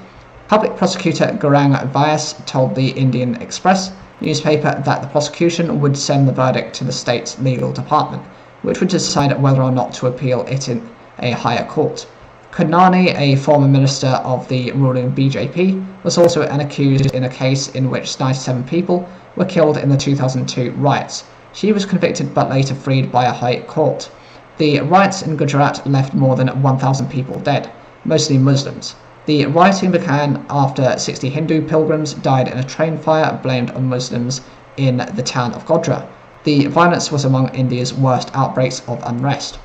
Public prosecutor Gaurang Vyas told the Indian Express newspaper that the prosecution would send the verdict to the state's legal department, which would decide whether or not to appeal it in a higher court. Kadani, a former minister of the ruling BJP, was also accused in a case in which 97 people were killed in the 2002 riots. She was convicted but later freed by a high court. The riots in Gujarat left more than 1,000 people dead, mostly Muslims. The rioting began after 60 Hindu pilgrims died in a train fire blamed on Muslims in the town of Godhra. The violence was among India's worst outbreaks of unrest.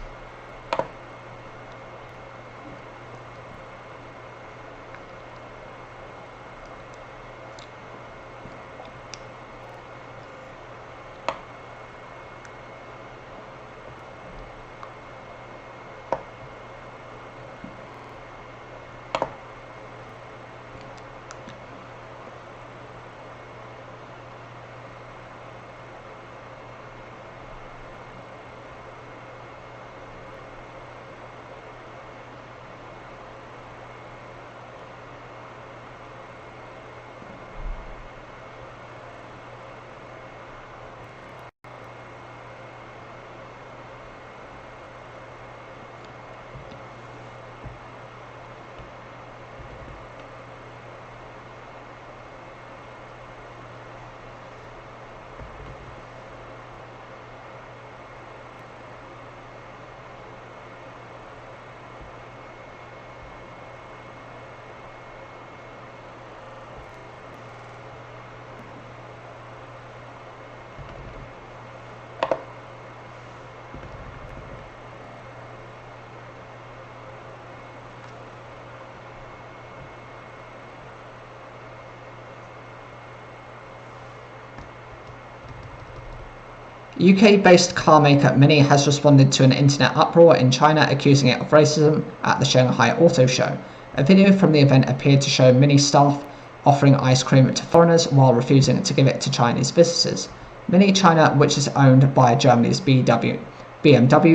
UK-based car maker Mini has responded to an internet uproar in China accusing it of racism at the Shanghai Auto Show. A video from the event appeared to show Mini staff offering ice cream to foreigners while refusing to give it to Chinese businesses. Mini China, which is owned by Germany's BMW,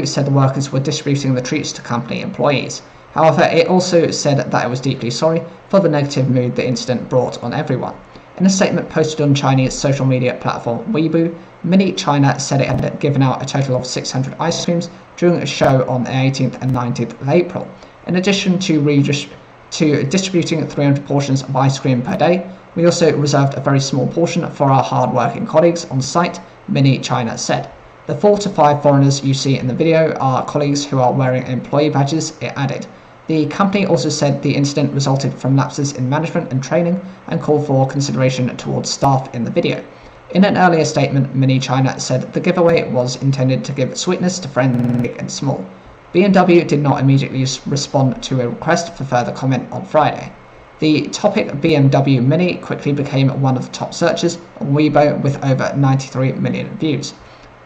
said the workers were distributing the treats to company employees. However, it also said that it was deeply sorry for the negative mood the incident brought on everyone. In a statement posted on Chinese social media platform Weibo, Mini China said it had given out a total of 600 ice creams during a show on the 18th and 19th of April. In addition to distributing 300 portions of ice cream per day, we also reserved a very small portion for our hard-working colleagues on site, Mini China said. The 4 to 5 foreigners you see in the video are colleagues who are wearing employee badges, it added. The company also said the incident resulted from lapses in management and training and called for consideration towards staff in the video. In an earlier statement, Mini China said the giveaway was intended to give sweetness to friends big and small. BMW did not immediately respond to a request for further comment on Friday. The topic BMW Mini quickly became one of the top searches on Weibo with over 93 million views.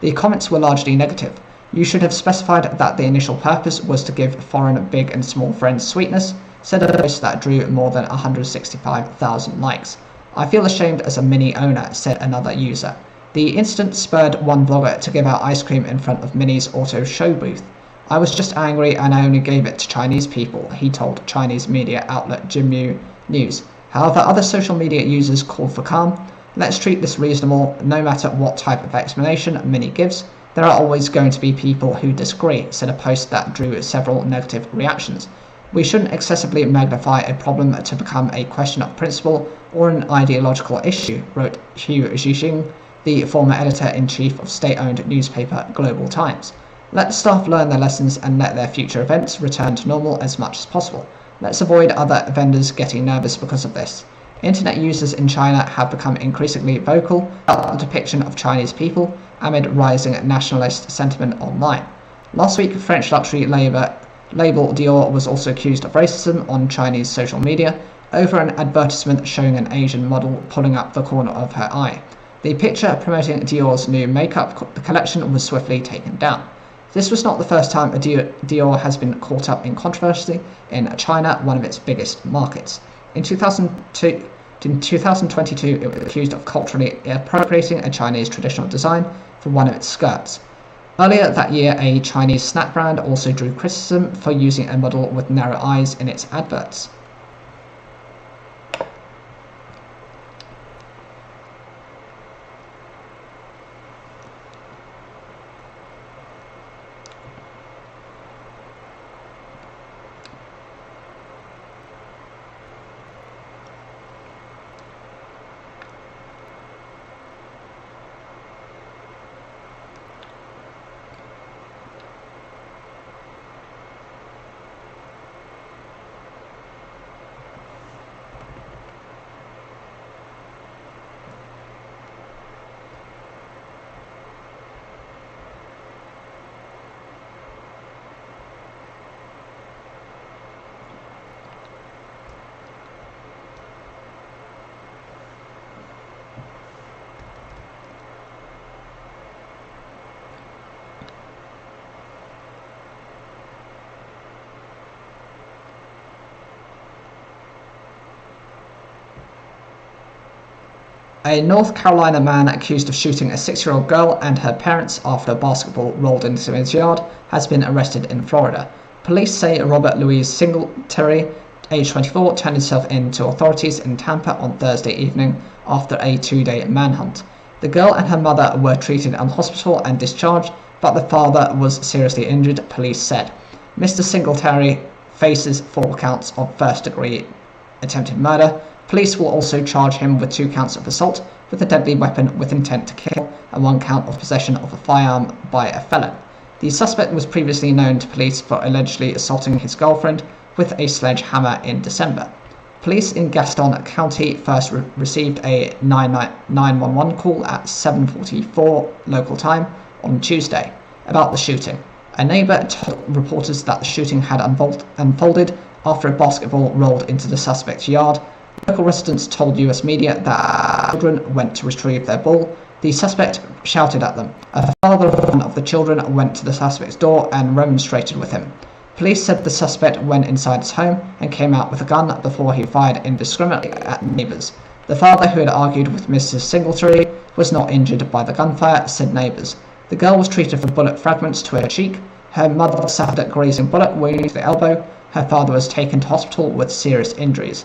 The comments were largely negative. You should have specified that the initial purpose was to give foreign big and small friends sweetness, said a post that drew more than 165,000 likes. I feel ashamed as a Mini owner, said another user. The incident spurred one blogger to give out ice cream in front of Mini's auto show booth. I was just angry and I only gave it to Chinese people, he told Chinese media outlet Jinmu News. However, other social media users called for calm. Let's treat this reasonable, no matter what type of explanation Mini gives. There are always going to be people who disagree, said a post that drew several negative reactions. We shouldn't excessively magnify a problem to become a question of principle or an ideological issue, wrote Hu Zhixing, the former editor-in-chief of state-owned newspaper Global Times. Let the staff learn their lessons and let their future events return to normal as much as possible. Let's avoid other vendors getting nervous because of this. Internet users in China have become increasingly vocal about the depiction of Chinese people amid rising nationalist sentiment online. Last week, French luxury label Dior was also accused of racism on Chinese social media over an advertisement showing an Asian model pulling up the corner of her eye. The picture promoting Dior's new makeup collection was swiftly taken down. This was not the first time Dior has been caught up in controversy in China, one of its biggest markets. In 2022, it was accused of culturally appropriating a Chinese traditional design for one of its skirts. Earlier that year, a Chinese snack brand also drew criticism for using a model with narrow eyes in its adverts. A North Carolina man accused of shooting a 6-year-old girl and her parents after a basketball rolled into his yard has been arrested in Florida. Police say Robert Louis Singletary, age 24, turned himself in to authorities in Tampa on Thursday evening after a 2-day manhunt. The girl and her mother were treated in hospital and discharged, but the father was seriously injured, police said. Mr. Singletary faces 4 counts of first-degree attempted murder. Police will also charge him with 2 counts of assault with a deadly weapon with intent to kill and 1 count of possession of a firearm by a felon. The suspect was previously known to police for allegedly assaulting his girlfriend with a sledgehammer in December. Police in Gaston County first received a 911 call at 7:44 local time on Tuesday about the shooting. A neighbor told reporters that the shooting had unfolded after a basketball rolled into the suspect's yard. Local residents told US media that children went to retrieve their ball. The suspect shouted at them. A father of one of the children went to the suspect's door and remonstrated with him. Police said the suspect went inside his home and came out with a gun before he fired indiscriminately at neighbours. The father, who had argued with Mrs. Singletary, was not injured by the gunfire, said neighbours. The girl was treated for bullet fragments to her cheek. Her mother suffered a grazing bullet wound to the elbow. Her father was taken to hospital with serious injuries.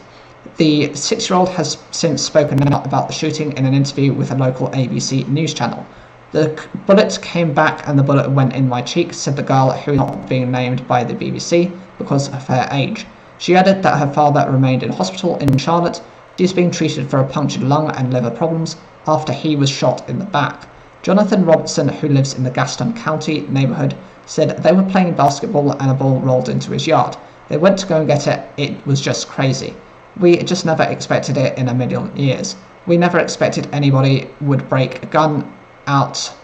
The 6-year-old has since spoken out about the shooting in an interview with a local ABC news channel. The bullet came back and the bullet went in my cheek, said the girl, who is not being named by the BBC because of her age. She added that her father remained in hospital in Charlotte. She is being treated for a punctured lung and liver problems after he was shot in the back. Jonathan Robertson, who lives in the Gaston County neighbourhood, said they were playing basketball and a ball rolled into his yard. They went to go and get it. It was just crazy. We just never expected it in a million years. We never expected anybody would break a gun out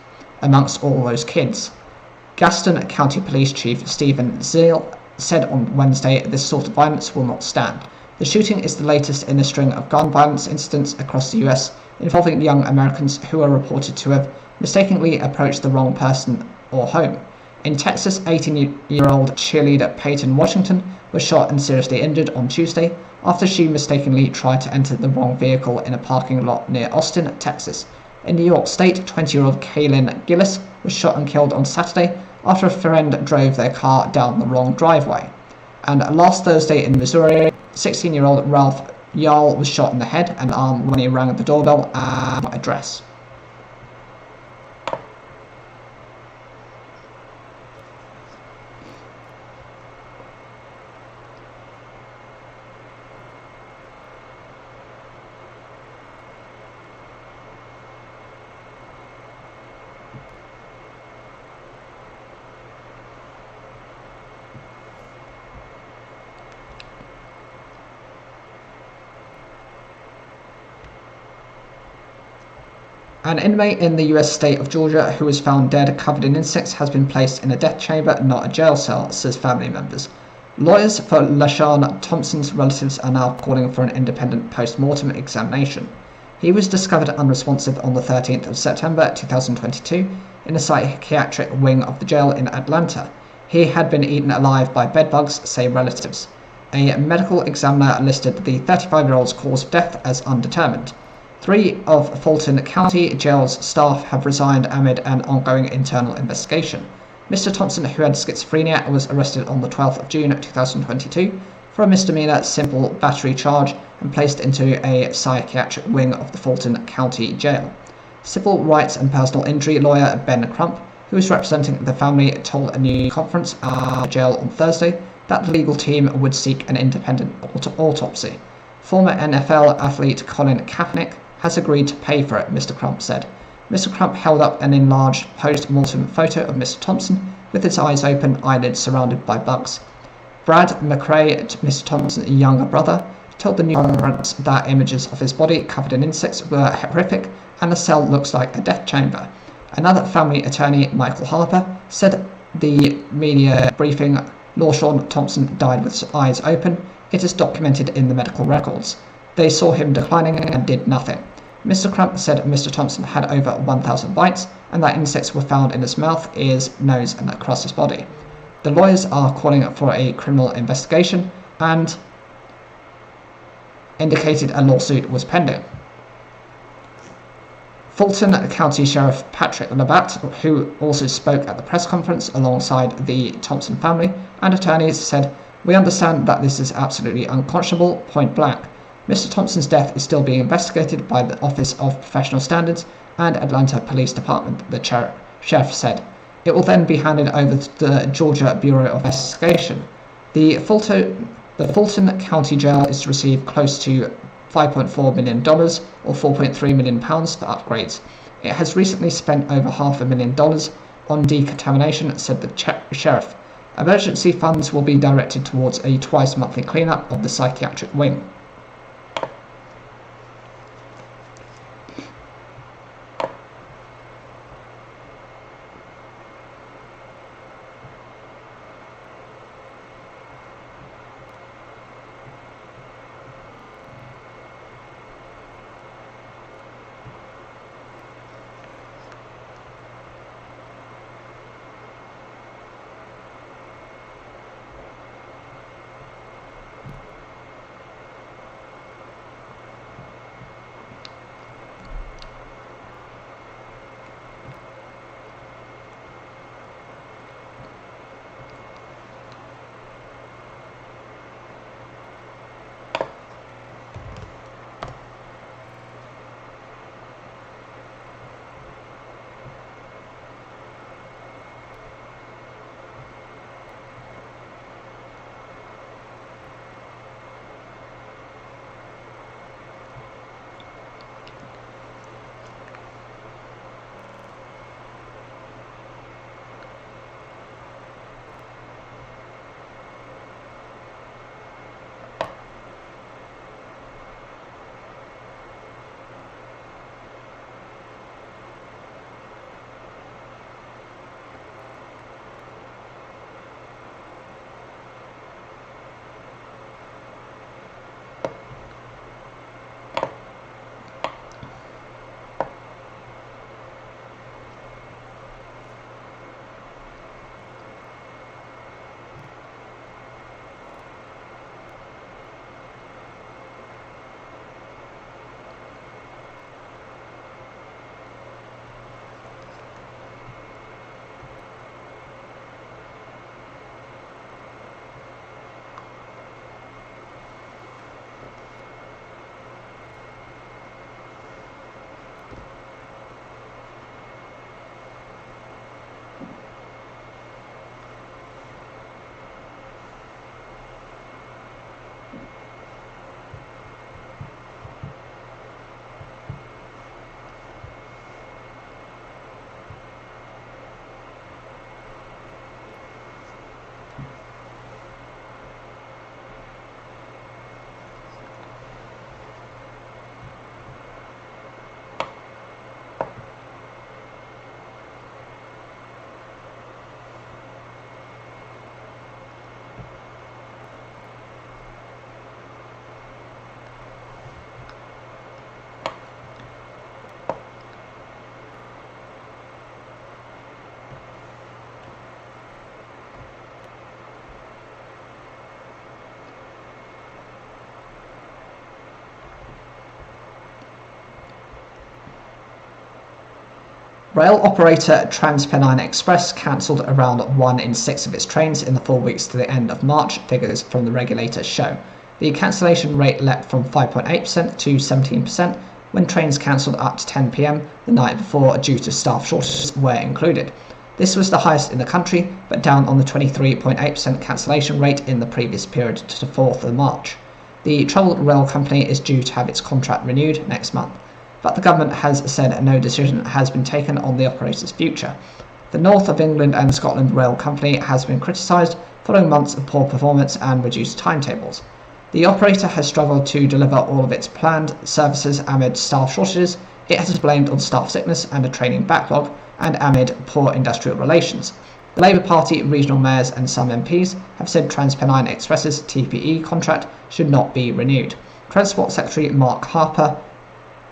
amongst all those kids. Gaston County Police Chief Stephen Zeal said on Wednesday this sort of violence will not stand. The shooting is the latest in a string of gun violence incidents across the US involving young Americans who are reported to have mistakenly approached the wrong person or home. In Texas, 18-year-old cheerleader Peyton Washington was shot and seriously injured on Tuesday after she mistakenly tried to enter the wrong vehicle in a parking lot near Austin, Texas. In New York State, 20-year-old Kaylin Gillis was shot and killed on Saturday after a friend drove their car down the wrong driveway. And last Thursday in Missouri, 16-year-old Ralph Yarl was shot in the head and arm when he rang the doorbell at an address. An inmate in the US state of Georgia who was found dead covered in insects has been placed in a death chamber, not a jail cell, says family members. Lawyers for LaShawn Thompson's relatives are now calling for an independent post-mortem examination. He was discovered unresponsive on the 13th of September 2022 in a psychiatric wing of the jail in Atlanta. He had been eaten alive by bedbugs, say relatives. A medical examiner listed the 35-year-old's cause of death as undetermined. 3 of Fulton County Jail's staff have resigned amid an ongoing internal investigation. Mr. Thompson, who had schizophrenia, was arrested on the 12th of June 2022 for a misdemeanor simple battery charge and placed into a psychiatric wing of the Fulton County Jail. Civil rights and personal injury lawyer Ben Crump, who is representing the family, told a news conference at the jail on Thursday that the legal team would seek an independent autopsy. Former NFL athlete Colin Kaepernick has agreed to pay for it, Mr. Crump said. Mr. Crump held up an enlarged post-mortem photo of Mr. Thompson with his eyes open, eyelids surrounded by bugs. Brad McRae, Mr. Thompson's younger brother, told the news conference that images of his body covered in insects were horrific and the cell looks like a death chamber. Another family attorney, Michael Harper, said the media briefing, LaShawn Thompson died with his eyes open. It is documented in the medical records. They saw him declining and did nothing. Mr. Crump said Mr. Thompson had over 1,000 bites and that insects were found in his mouth, ears, nose and across his body. The lawyers are calling for a criminal investigation and indicated a lawsuit was pending. Fulton County Sheriff Patrick Labatt, who also spoke at the press conference alongside the Thompson family and attorneys, said, "We understand that this is absolutely unconscionable, point blank. Mr. Thompson's death is still being investigated by the Office of Professional Standards and Atlanta Police Department," the sheriff said. It will then be handed over to the Georgia Bureau of Investigation. The Fulton County Jail is to receive close to $5.4 million or £4.3 million for upgrades. It has recently spent over $500,000 on decontamination, said the sheriff. Emergency funds will be directed towards a twice-monthly cleanup of the psychiatric wing. Rail operator TransPennine Express cancelled around 1 in 6 of its trains in the 4 weeks to the end of March, figures from the regulator show. The cancellation rate leapt from 5.8% to 17% when trains cancelled up to 10 p.m. the night before due to staff shortages were included. This was the highest in the country, but down on the 23.8% cancellation rate in the previous period to the 4th of March. The troubled rail company is due to have its contract renewed next month, but the government has said no decision has been taken on the operator's future. The North of England and Scotland Rail Company has been criticised following months of poor performance and reduced timetables. The operator has struggled to deliver all of its planned services amid staff shortages. It has blamed on staff sickness and a training backlog, and amid poor industrial relations. The Labour Party regional mayors and some MPs have said TransPennine Express's TPE contract should not be renewed. Transport Secretary Mark Harper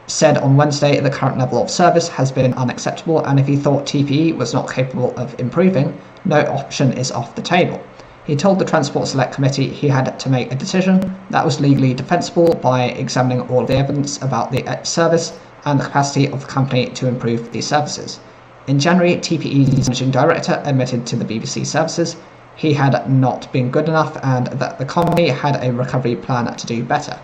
said on Wednesday the current level of service has been unacceptable, and if he thought TPE was not capable of improving, no option is off the table. He told the Transport Select Committee he had to make a decision that was legally defensible by examining all the evidence about the service and the capacity of the company to improve these services. In January, TPE's managing director admitted to the BBC Services he had not been good enough and that the company had a recovery plan to do better.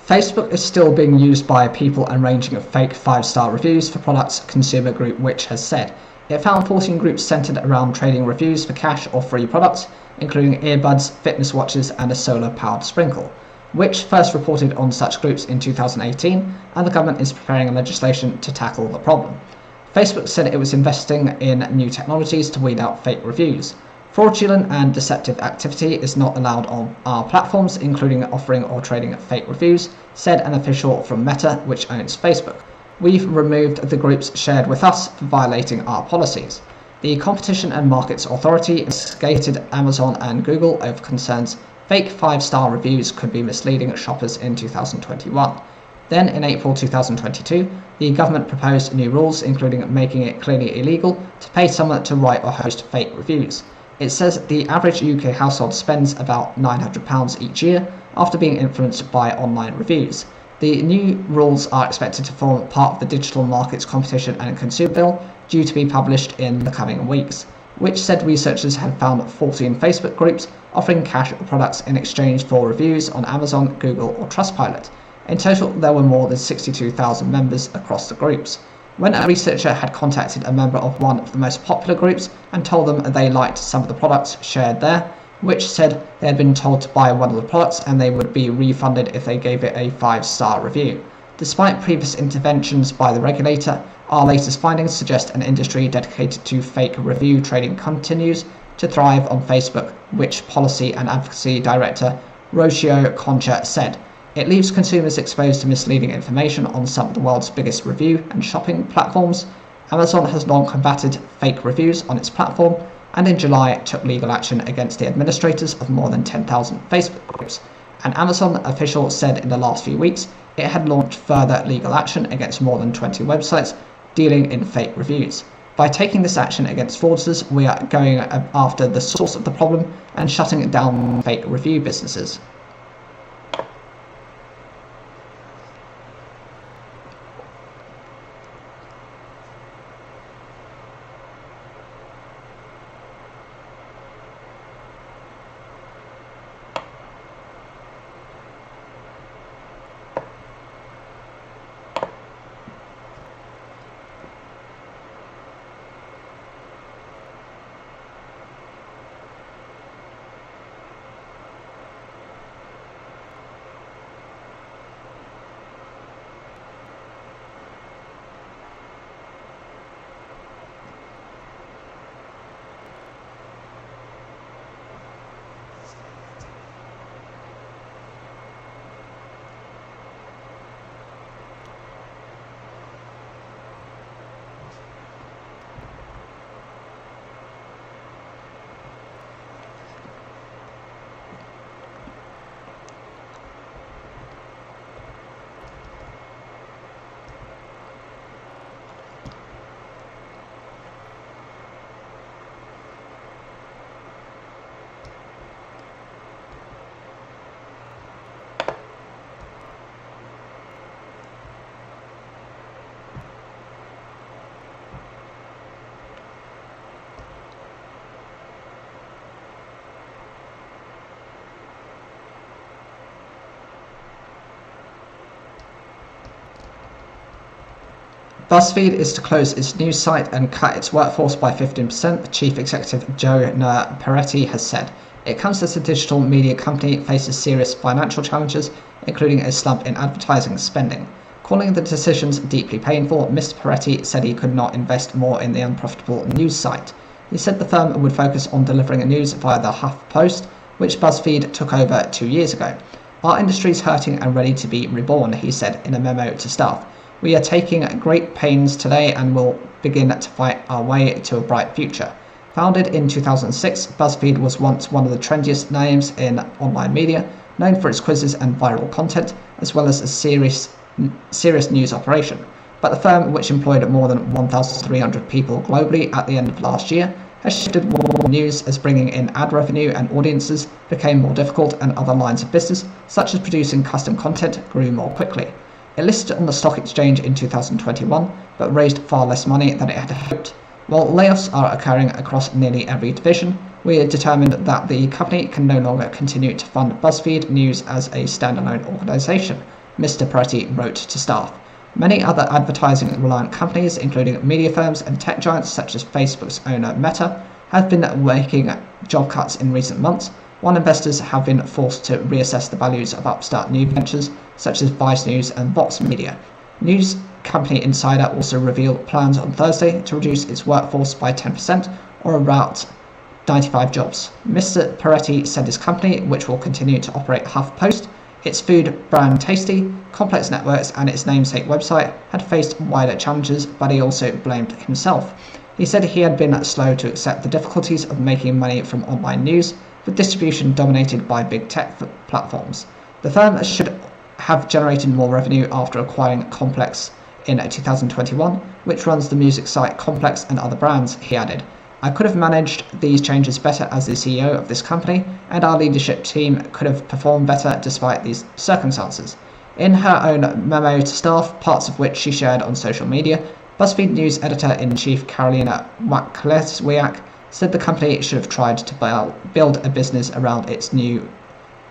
Facebook is still being used by people arranging fake 5-star reviews for products, Consumer Group Which has said. It found 14 groups centered around trading reviews for cash or free products, including earbuds, fitness watches, and a solar-powered sprinkler. Which first reported on such groups in 2018, and the government is preparing legislation to tackle the problem. Facebook said it was investing in new technologies to weed out fake reviews. Fraudulent and deceptive activity is not allowed on our platforms, including offering or trading fake reviews, said an official from Meta, which owns Facebook. We've removed the groups shared with us for violating our policies. The Competition and Markets Authority investigated Amazon and Google over concerns fake 5-star reviews could be misleading shoppers in 2021. Then, in April 2022, the government proposed new rules, including making it clearly illegal to pay someone to write or host fake reviews. It says the average UK household spends about £900 each year after being influenced by online reviews. The new rules are expected to form part of the Digital Markets Competition and Consumer Bill, due to be published in the coming weeks, which said researchers had found 14 Facebook groups offering cash or products in exchange for reviews on Amazon, Google, or Trustpilot. In total, there were more than 62,000 members across the groups. When a researcher had contacted a member of one of the most popular groups and told them they liked some of the products shared there, which said they had been told to buy one of the products and they would be refunded if they gave it a 5-star review. Despite previous interventions by the regulator, our latest findings suggest an industry dedicated to fake review trading continues to thrive on Facebook, which Policy and Advocacy Director Rocio Concha said. It leaves consumers exposed to misleading information on some of the world's biggest review and shopping platforms. Amazon has long combated fake reviews on its platform, and in July took legal action against the administrators of more than 10,000 Facebook groups. An Amazon official said in the last few weeks it had launched further legal action against more than 20 websites dealing in fake reviews. By taking this action against fraudsters, we are going after the source of the problem and shutting down fake review businesses. BuzzFeed is to close its news site and cut its workforce by 15%, Chief Executive Jonah Peretti has said. It comes as the digital media company faces serious financial challenges, including a slump in advertising spending. Calling the decisions deeply painful, Mr. Peretti said he could not invest more in the unprofitable news site. He said the firm would focus on delivering news via the HuffPost, which BuzzFeed took over 2 years ago. Our industry is hurting and ready to be reborn, he said in a memo to staff. We are taking great pains today and will begin to fight our way to a bright future. Founded in 2006, BuzzFeed was once one of the trendiest names in online media, known for its quizzes and viral content, as well as a serious news operation. But the firm, which employed more than 1,300 people globally at the end of last year, has shifted more news as bringing in ad revenue and audiences became more difficult, and other lines of business, such as producing custom content, grew more quickly. It listed on the stock exchange in 2021, but raised far less money than it had hoped. While layoffs are occurring across nearly every division, we are determined that the company can no longer continue to fund BuzzFeed News as a standalone organization, Mr. Peretti wrote to staff. Many other advertising-reliant companies, including media firms and tech giants such as Facebook's owner Meta, have been making job cuts in recent months, while investors have been forced to reassess the values of upstart new ventures such as Vice News and Vox Media. News company Insider also revealed plans on Thursday to reduce its workforce by 10%, or about 95 jobs. Mr. Peretti said his company, which will continue to operate HuffPost, its food brand Tasty, complex networks and its namesake website had faced wider challenges, but he also blamed himself. He said he had been slow to accept the difficulties of making money from online news, with distribution dominated by big tech platforms. The firm should have generated more revenue after acquiring Complex in 2021, which runs the music site Complex and other brands, he added. I could have managed these changes better as the CEO of this company, and our leadership team could have performed better despite these circumstances. In her own memo to staff, parts of which she shared on social media, BuzzFeed News editor-in-chief Carolina Waklesiak said the company should have tried to build a business around its new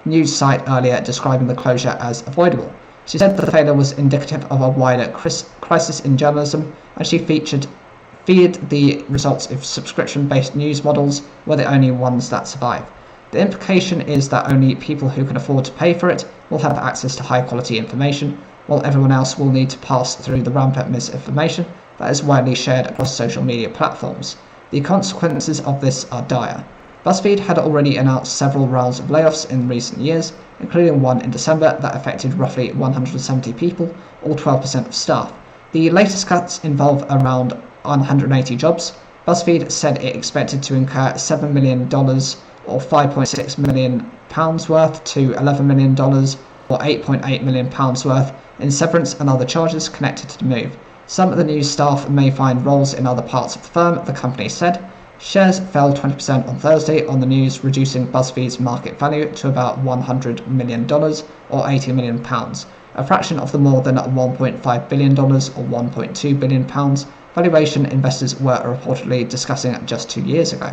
news site earlier, describing the closure as avoidable. She said the failure was indicative of a wider crisis in journalism, and she feared the results of subscription-based news models were the only ones that survive. The implication is that only people who can afford to pay for it will have access to high-quality information, while everyone else will need to pass through the rampant misinformation that is widely shared across social media platforms. The consequences of this are dire. BuzzFeed had already announced several rounds of layoffs in recent years, including one in December that affected roughly 170 people, or 12% of staff. The latest cuts involve around 180 jobs. BuzzFeed said it expected to incur $7 million or £5.6 million worth to $11 million or £8.8 million worth in severance and other charges connected to the move. Some of the new staff may find roles in other parts of the firm, the company said. Shares fell 20% on Thursday on the news, reducing BuzzFeed's market value to about $100 million or £80 million, a fraction of the more than $1.5 billion or £1.2 billion valuation investors were reportedly discussing just 2 years ago.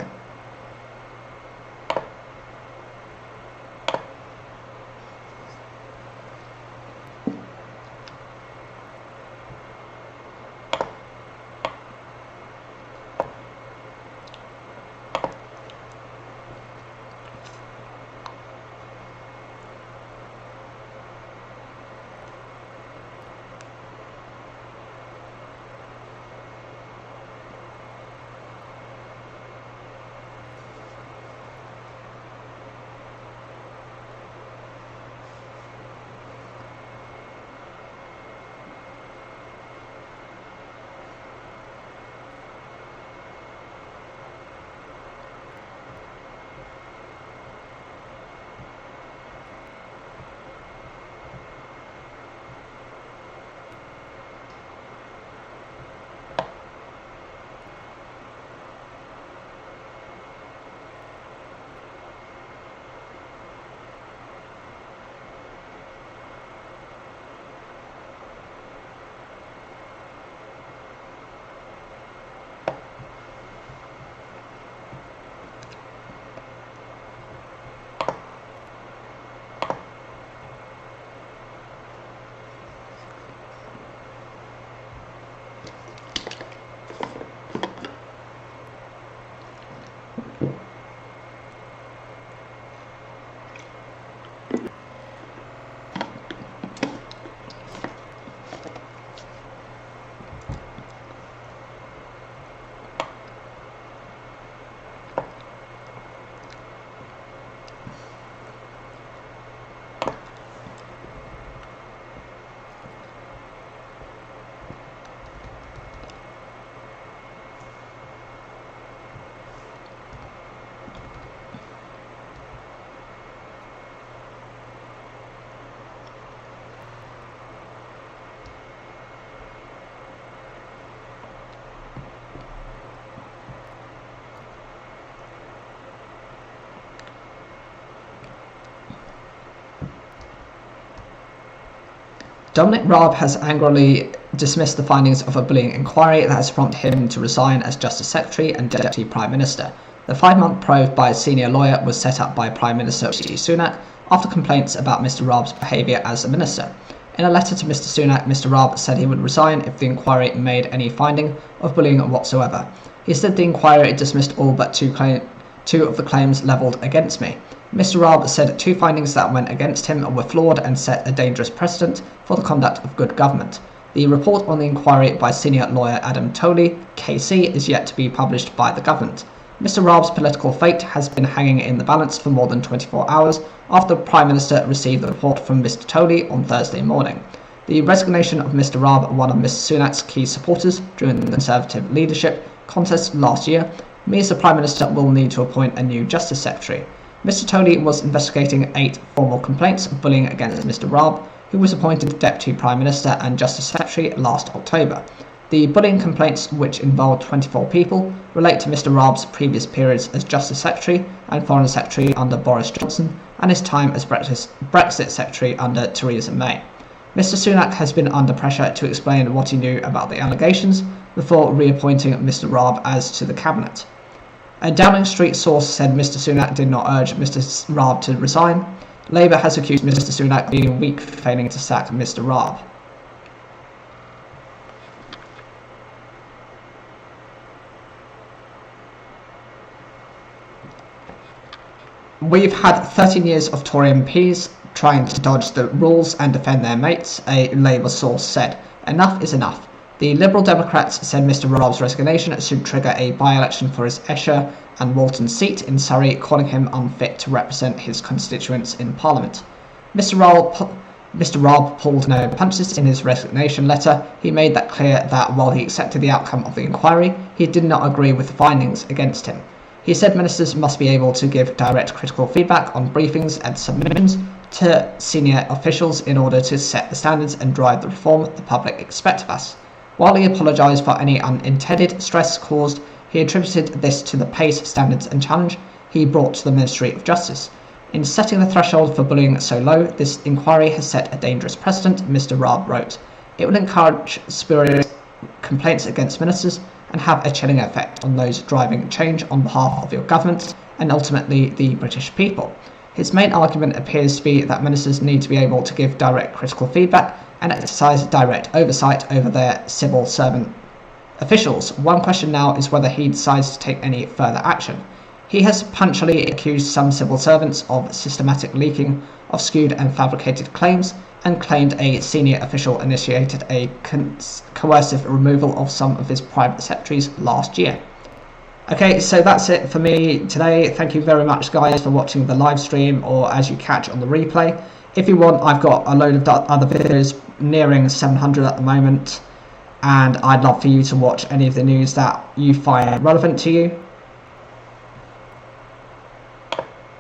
Dominic Raab has angrily dismissed the findings of a bullying inquiry that has prompted him to resign as Justice Secretary and Deputy Prime Minister. The 5-month probe by a senior lawyer was set up by Prime Minister Rishi Sunak after complaints about Mr Raab's behaviour as a minister. In a letter to Mr Sunak, Mr Raab said he would resign if the inquiry made any finding of bullying whatsoever. He said the inquiry dismissed all but two of the claims levelled against me. Mr Raab said 2 findings that went against him were flawed and set a dangerous precedent for the conduct of good government. The report on the inquiry by senior lawyer Adam Tolley, KC, is yet to be published by the government. Mr Raab's political fate has been hanging in the balance for more than 24 hours after the Prime Minister received the report from Mr Tolley on Thursday morning. The resignation of Mr Raab, one of Mr Sunak's key supporters during the Conservative leadership contest last year, means the Prime Minister will need to appoint a new Justice Secretary. Mr Tolley was investigating 8 formal complaints of bullying against Mr Raab, who was appointed Deputy Prime Minister and Justice Secretary last October. The bullying complaints, which involved 24 people, relate to Mr Raab's previous periods as Justice Secretary and Foreign Secretary under Boris Johnson and his time as Brexit Secretary under Theresa May. Mr Sunak has been under pressure to explain what he knew about the allegations before reappointing Mr Raab as to the Cabinet. A Downing Street source said Mr Sunak did not urge Mr Raab to resign. Labour has accused Mr Sunak of being weak for failing to sack Mr Raab. We've had 13 years of Tory MPs trying to dodge the rules and defend their mates, a Labour source said. Enough is enough. The Liberal Democrats said Mr Raab's resignation should trigger a by-election for his Esher and Walton seat in Surrey, calling him unfit to represent his constituents in Parliament. Mr Raab pulled no punches in his resignation letter. He made that clear that while he accepted the outcome of the inquiry, he did not agree with the findings against him. He said ministers must be able to give direct critical feedback on briefings and submissions to senior officials in order to set the standards and drive the reform the public expect of us. While he apologised for any unintended stress caused, he attributed this to the pace, standards and challenge he brought to the Ministry of Justice. In setting the threshold for bullying so low, this inquiry has set a dangerous precedent, Mr Raab wrote. It will encourage spurious complaints against ministers and have a chilling effect on those driving change on behalf of your government and ultimately the British people. His main argument appears to be that ministers need to be able to give direct critical feedback and exercise direct oversight over their civil servant officials. One question now is whether he decides to take any further action. He has punctually accused some civil servants of systematic leaking of skewed and fabricated claims and claimed a senior official initiated a coercive removal of some of his private secretaries last year. Okay, so that's it for me today. Thank you very much, guys, for watching the live stream, or as you catch on the replay. If you want, I've got a load of other videos nearing 700 at the moment, and I'd love for you to watch any of the news that you find relevant to you.